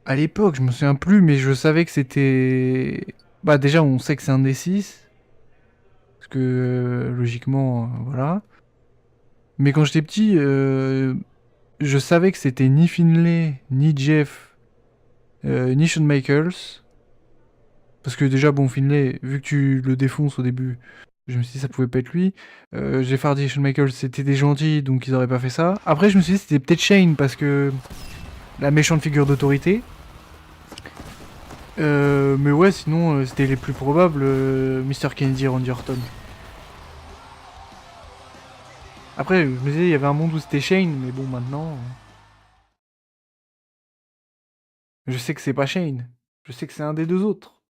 À l'époque, je me souviens plus, mais je savais que c'était... Bah déjà, on sait que c'est un des 6. Parce que, logiquement, voilà. Mais quand j'étais petit, je savais que c'était ni Finlay, ni Jeff, ni Shawn Michaels. Parce que déjà, bon, Finlay, vu que tu le défonces au début, je me suis dit ça pouvait pas être lui. Jeff Hardy et Shawn Michaels, c'était des gentils, donc ils auraient pas fait ça. Après, je me suis dit c'était peut-être Shane, parce que la méchante figure d'autorité. Mais ouais, sinon, c'était les plus probables, Mr. Kennedy et Randy Orton. Après, je me disais, il y avait un monde où c'était Shane, mais bon, maintenant... Je sais que c'est pas Shane. Je sais que c'est un des deux autres.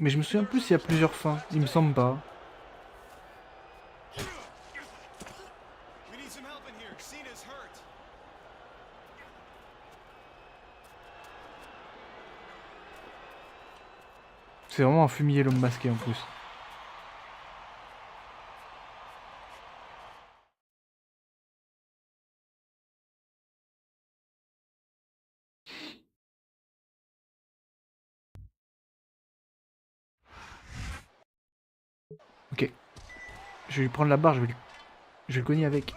Mais je me souviens plus s'il y a plusieurs fins. Il me semble pas. C'est vraiment un fumier l'homme masqué en plus. Ok. Je vais lui prendre la barre, je vais le cogner avec.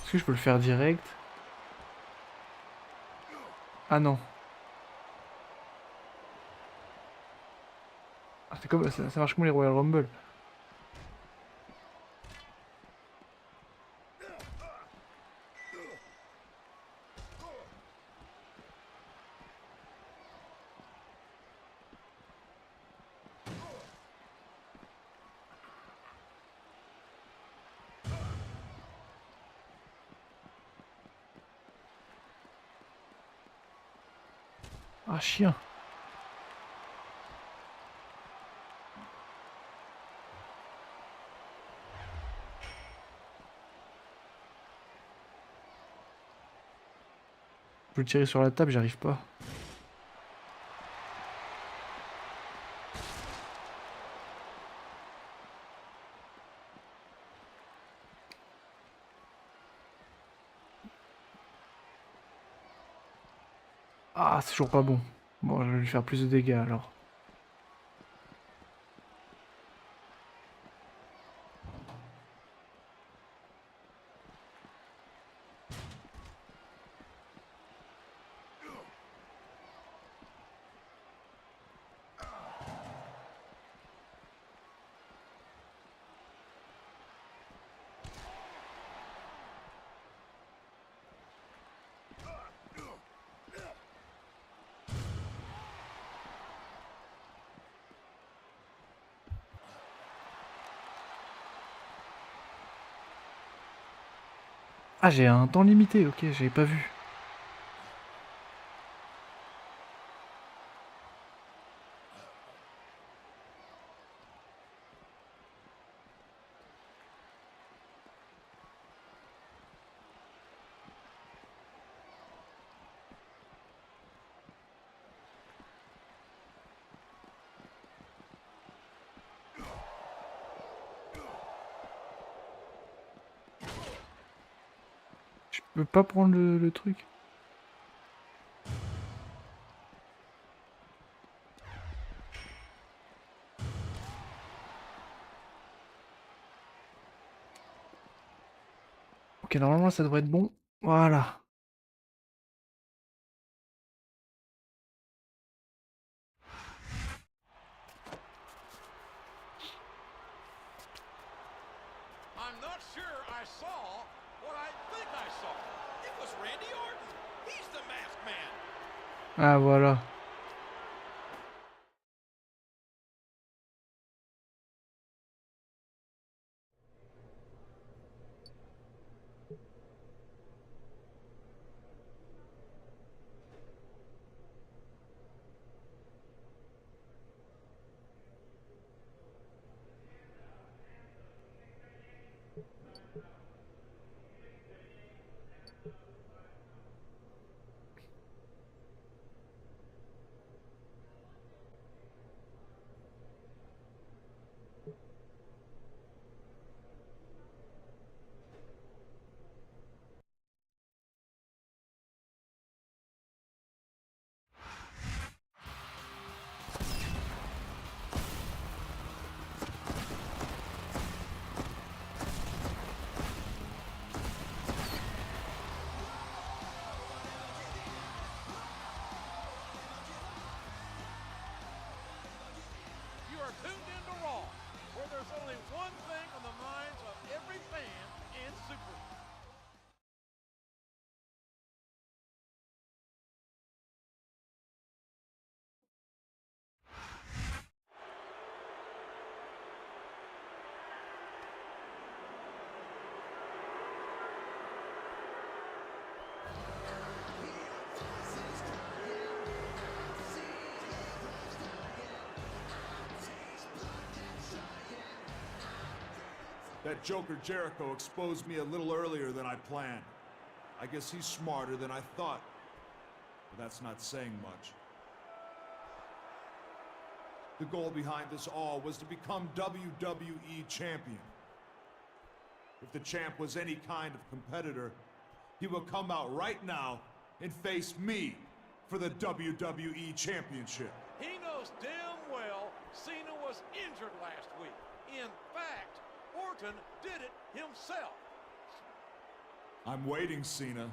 Est-ce que je peux le faire direct? Ah non. Ah, c'est comme, ça marche comme les Royal Rumble. Ah, chien. Je peux le tirer sur la table, j'arrive pas. Ah, c'est toujours pas bon. Bon, je vais lui faire plus de dégâts alors. Ah, j'ai un temps limité, ok, j'avais pas vu. Je peux pas prendre le truc. Ok, normalement ça devrait être bon. Voilà. I'm not sure I saw what I think I saw. It was Randy Orton. He's the masked man. Ah, voilà. tuned into Raw, where there's only one thing on the minds of every fan and super. That Joker Jericho exposed me a little earlier than I planned. I guess he's smarter than I thought. But that's not saying much. The goal behind this all was to become WWE champion. If the champ was any kind of competitor, he will come out right now and face me for the WWE championship. He knows damn well Cena was injured last week. In fact, Orton did it himself. I'm waiting, Cena.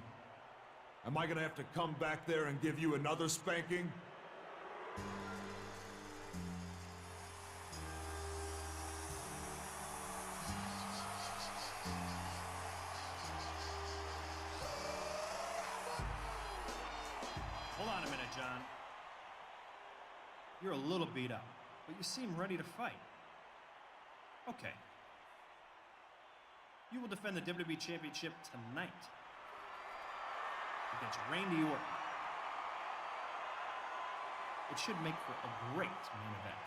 Am I gonna have to come back there and give you another spanking? Hold on a minute, John. You're a little beat up, but you seem ready to fight. Okay. You will defend the WWE Championship tonight against Randy Orton. It should make for a great main event.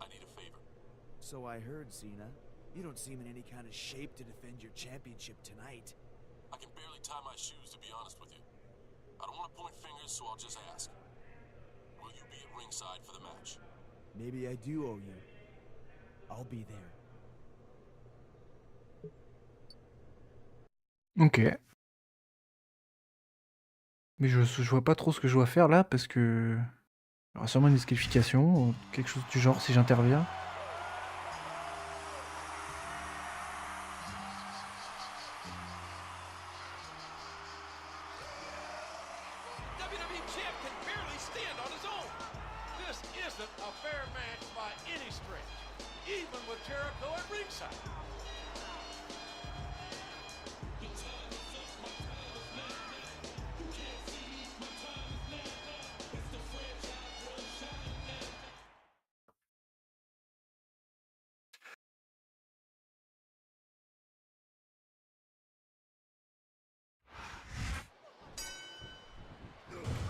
I need a favor. So I heard, Cena. You don't seem in any kind of shape to defend your championship tonight. I can barely tie my shoes, to be honest with you. I don't want to point fingers, so I'll just ask. Will you be at ringside for the match? Maybe I do owe you. I'll be there. Ok. Mais je vois pas trop ce que je dois faire là parce que... Il y aura sûrement une disqualification, ou quelque chose du genre si j'interviens. WWE champ can barely stand on his own. This isn't a fair match by any stretch, even with Jericho at ringside.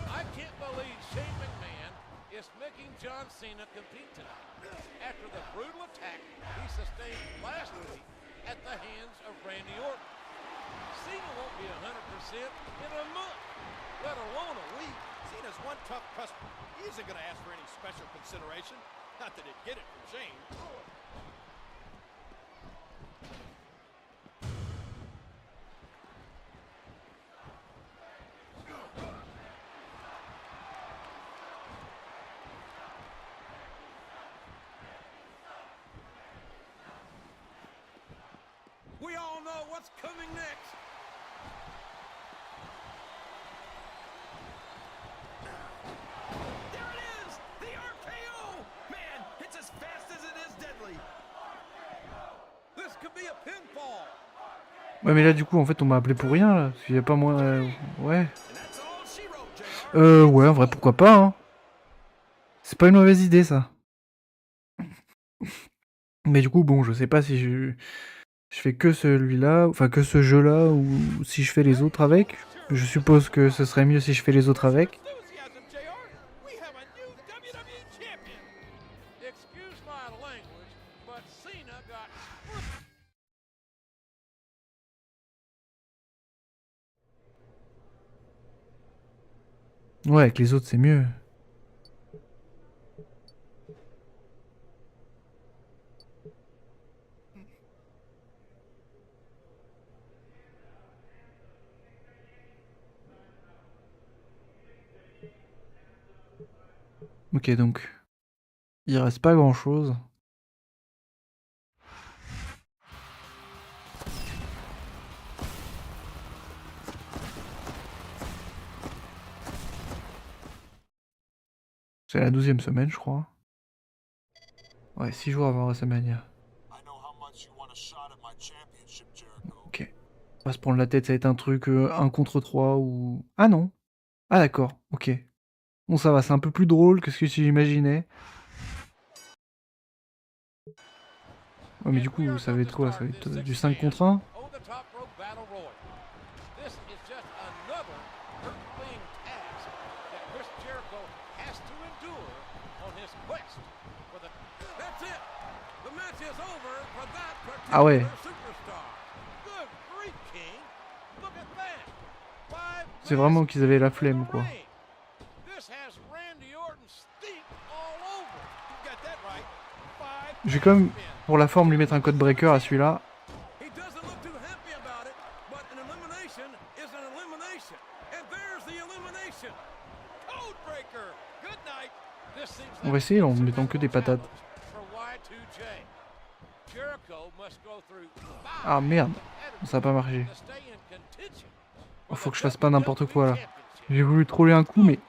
I can't believe Shane McMahon is making John Cena compete tonight after the brutal attack he sustained last week at the hands of Randy Orton. Cena won't be 100% in a month, let alone a week. Cena's one tough customer. He isn't going to ask for any special consideration. Not that he'd get it from Shane. We all know what's coming next. There it is! The RKO! Man, it's as fast as it is deadly. This could be a pinfall. Ouais mais là du coup en fait on m'a appelé pour rien là. Parce qu'il y a pas moins... Ouais. And that's all she wrote, JR. Ouais en vrai pourquoi pas hein. C'est pas une mauvaise idée ça. Mais du coup bon je sais pas si je fais que celui-là, enfin que ce jeu-là ou si je fais les autres avec. Je suppose que ce serait mieux si je fais les autres avec. Enthusiasm, JR. We have a new WWE champion. Excuse my language, but Cena got Ouais avec les autres c'est mieux. Ok donc il reste pas grand chose. C'est la 12e semaine, je crois. Ouais, 6 jours avant WrestleMania. Ok. On va se prendre la tête, ça va être un truc 1 contre 3 ou... Ah non. Ah d'accord, ok. Bon ça va, c'est un peu plus drôle que ce que j'imaginais. Ouais mais du coup, ça va être quoi? Ça va être du 5 contre 1? Ah ouais. C'est vraiment qu'ils avaient la flemme, quoi. Je vais quand même, pour la forme, lui mettre un code breaker à celui-là. On va essayer en mettant que des patates. Ah merde, ça a pas marché. Oh, faut que je fasse pas n'importe quoi là. J'ai voulu troller un coup mais...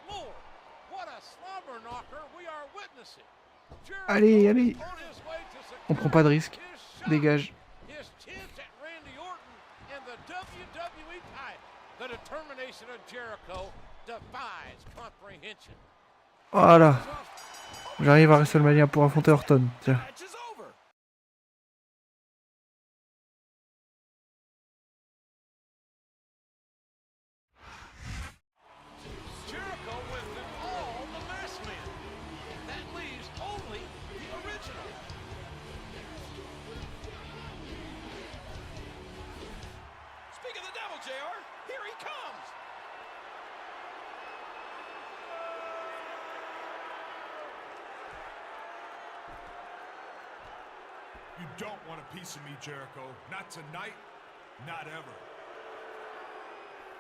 Allez, allez. On prend pas de risque. Dégage. Voilà. J'arrive à WrestleMania pour affronter Orton. Tiens. You don't want a piece of me, Jericho. Not tonight, not ever.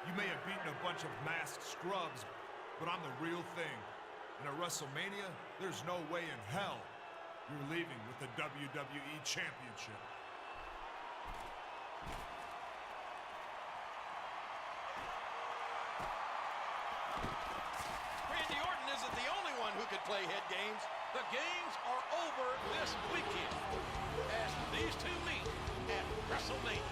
You may have beaten a bunch of masked scrubs, but I'm the real thing. And at WrestleMania, there's no way in hell you're leaving with the WWE Championship. Randy Orton isn't the only one who could play head games. The games are over this weekend as these two meet at WrestleMania.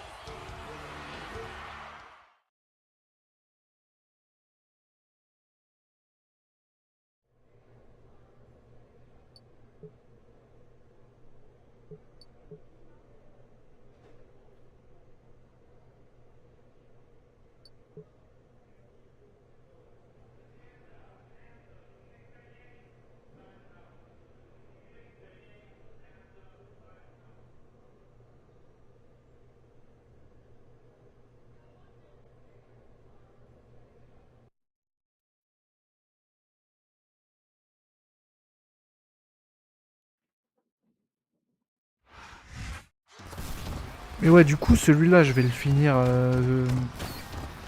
Mais ouais, du coup, celui-là, je vais le finir...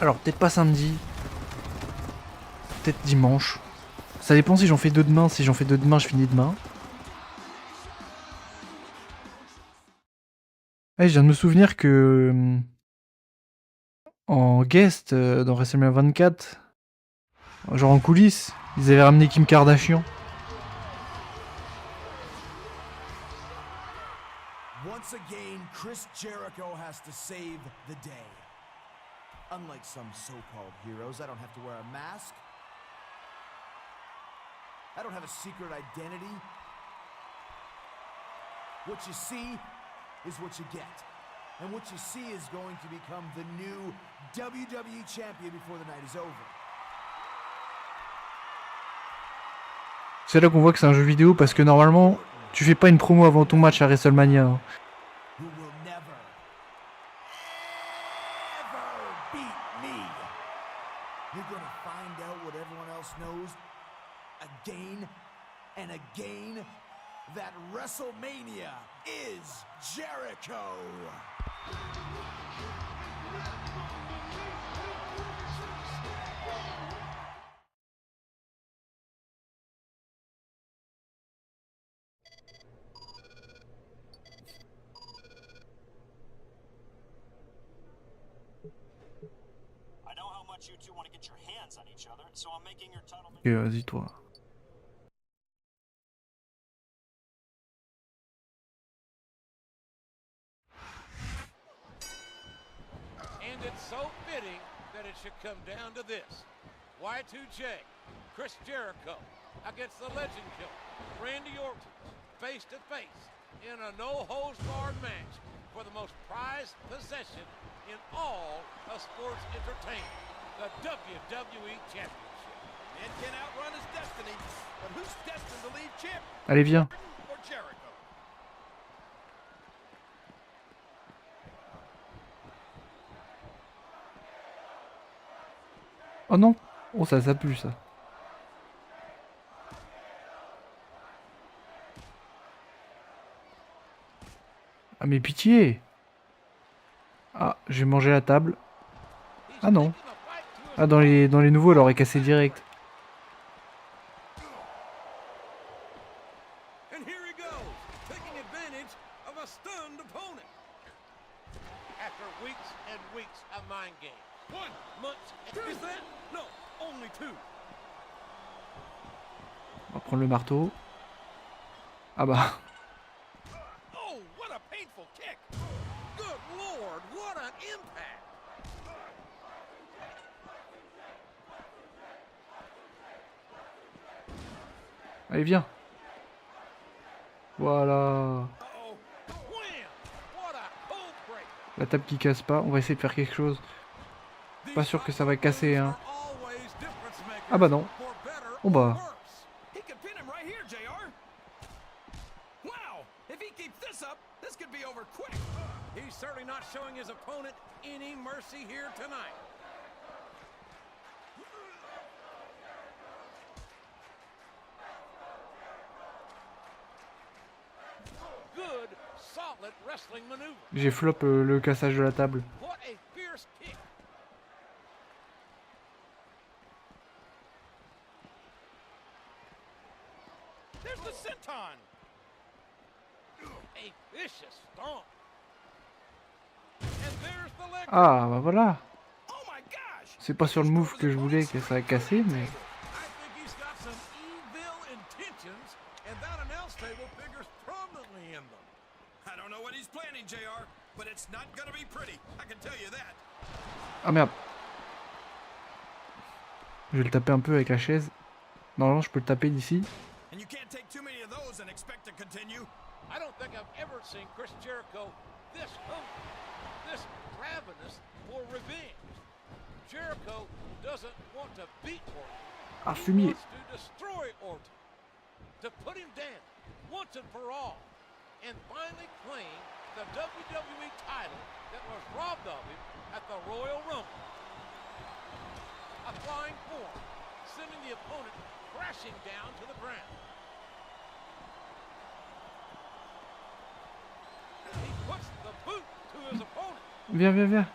Alors, peut-être pas samedi. Peut-être dimanche. Ça dépend si j'en fais 2 demain. Si j'en fais 2 demain, je finis demain. Ah, je viens de me souvenir que... En guest, dans WrestleMania 24, genre en coulisses, ils avaient ramené Kim Kardashian. Once again, Chris Jericho has to save the day. Unlike some so-called heroes, I don't have to wear a mask. I don't have a secret identity. What you see is what you get. And what you see is going to become the new WWE champion before the night is over. C'est là qu'on voit que c'est un jeu vidéo parce que normalement, tu fais pas une promo avant ton match à WrestleMania. Hein. Who will never, ever beat me. You're gonna find out what everyone else knows again and again, that WrestleMania is Jericho. I know how much you two want to get your hands on each other, so I'm making your title... Ok, vas-y toi. so fitting that it should come down to this. Y2J, Chris Jericho against the legend killer, Randy Orton, face to face in a no-holds-barred match for the most prized possession in all of sports entertainment, the WWE Championship. Man can't outrun his destiny, but who's destined to leave champion? Allez, viens. Or Jericho? Oh non. Oh, ça pue, ça. Ah, mais pitié. Ah, j'ai mangé la table. Ah non. Ah, dans les nouveaux, elle aurait cassé direct. And here he goes, taking advantage of a stunned opponent. After weeks and weeks of mind games. 1 month. Is that? No, only 2. On va prendre le marteau. Ah bah. Oh, what a painful kick! Good Lord, what an impact! Allez, viens. Voilà. Uh-oh. Wham! What a cold break. La table qui casse pas. On va essayer de faire quelque chose. Pas sûr que ça va casser, hein. Ah bah non. Oh bah. He could pin him right here, JR. Wow! If he keeps this up, this could be over quick. He's certainly not showing his opponent any mercy here tonight. Good, solid wrestling maneuver. J'ai flop le cassage de la table. What a fierce kick. There's the senton. A vicious stomp. And there's the leg. Ah bah voilà. Oh my gosh! C'est pas sur le move que je voulais que ça a cassé, mais... I think he's got some evil intentions, and that announce table figures prominently in them. I don't know what he's planning, JR, but it's not gonna be pretty. I can tell you that. Ah merde. Je vais le taper un peu avec la chaise. Normalement, je peux le taper d'ici. And you can't take too many of those and expect to continue. I don't think I've ever seen Chris Jericho this hungry, this ravenous for revenge. Jericho doesn't want to beat Orton. Ah, He fumier. wants to destroy Orton, to put him down once and for all, and finally claim the WWE title that was robbed of him at the Royal Rumble. A flying form, sending the opponent crashing down to the ground. He puts the boot to his opponent. Viens, viens, viens.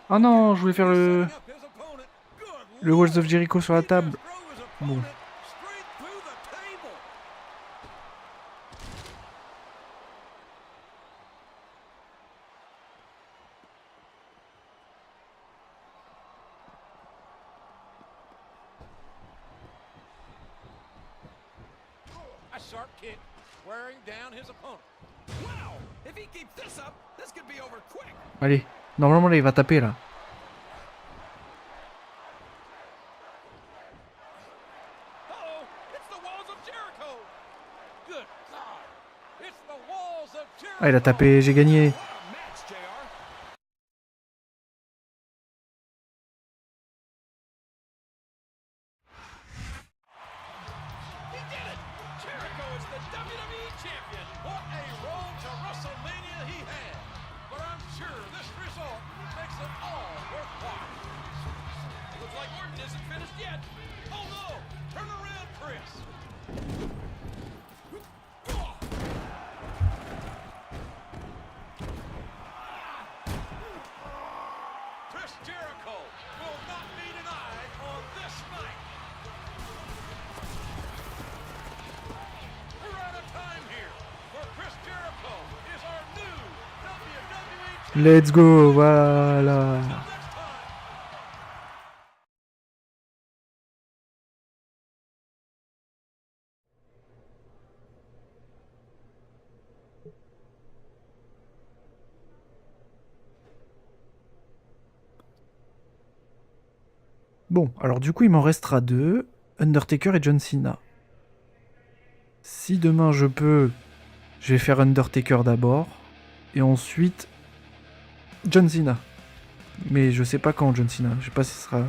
Ah non, je voulais faire le Walls of Jericho sur la table. Bon. A sharp kick, wearing down his opponent. Wow! If he keeps this up, this could be over quick. Allez, normalement là, il va taper là. Uh-oh! It's the walls of Jericho! Good God! It's the walls of Jericho. Ah, il a tapé, j'ai gagné. What a match, JR! He did it! Jericho is the WWE champion! What a road to Wrestlemania he had. But I'm sure this result makes it all worthwhile. Looks like Orton isn't finished yet. Oh no! Turn around, Chris. Chris Jericho will not be denied on this night. We're out of time here, for Chris Jericho is our new WWE champion. Let's go, voilà. Next time. Bon, alors du coup, il m'en restera 2. Undertaker et John Cena. Si demain je peux, je vais faire Undertaker d'abord. Et ensuite, John Cena. Mais je sais pas quand John Cena. Je sais pas si ce sera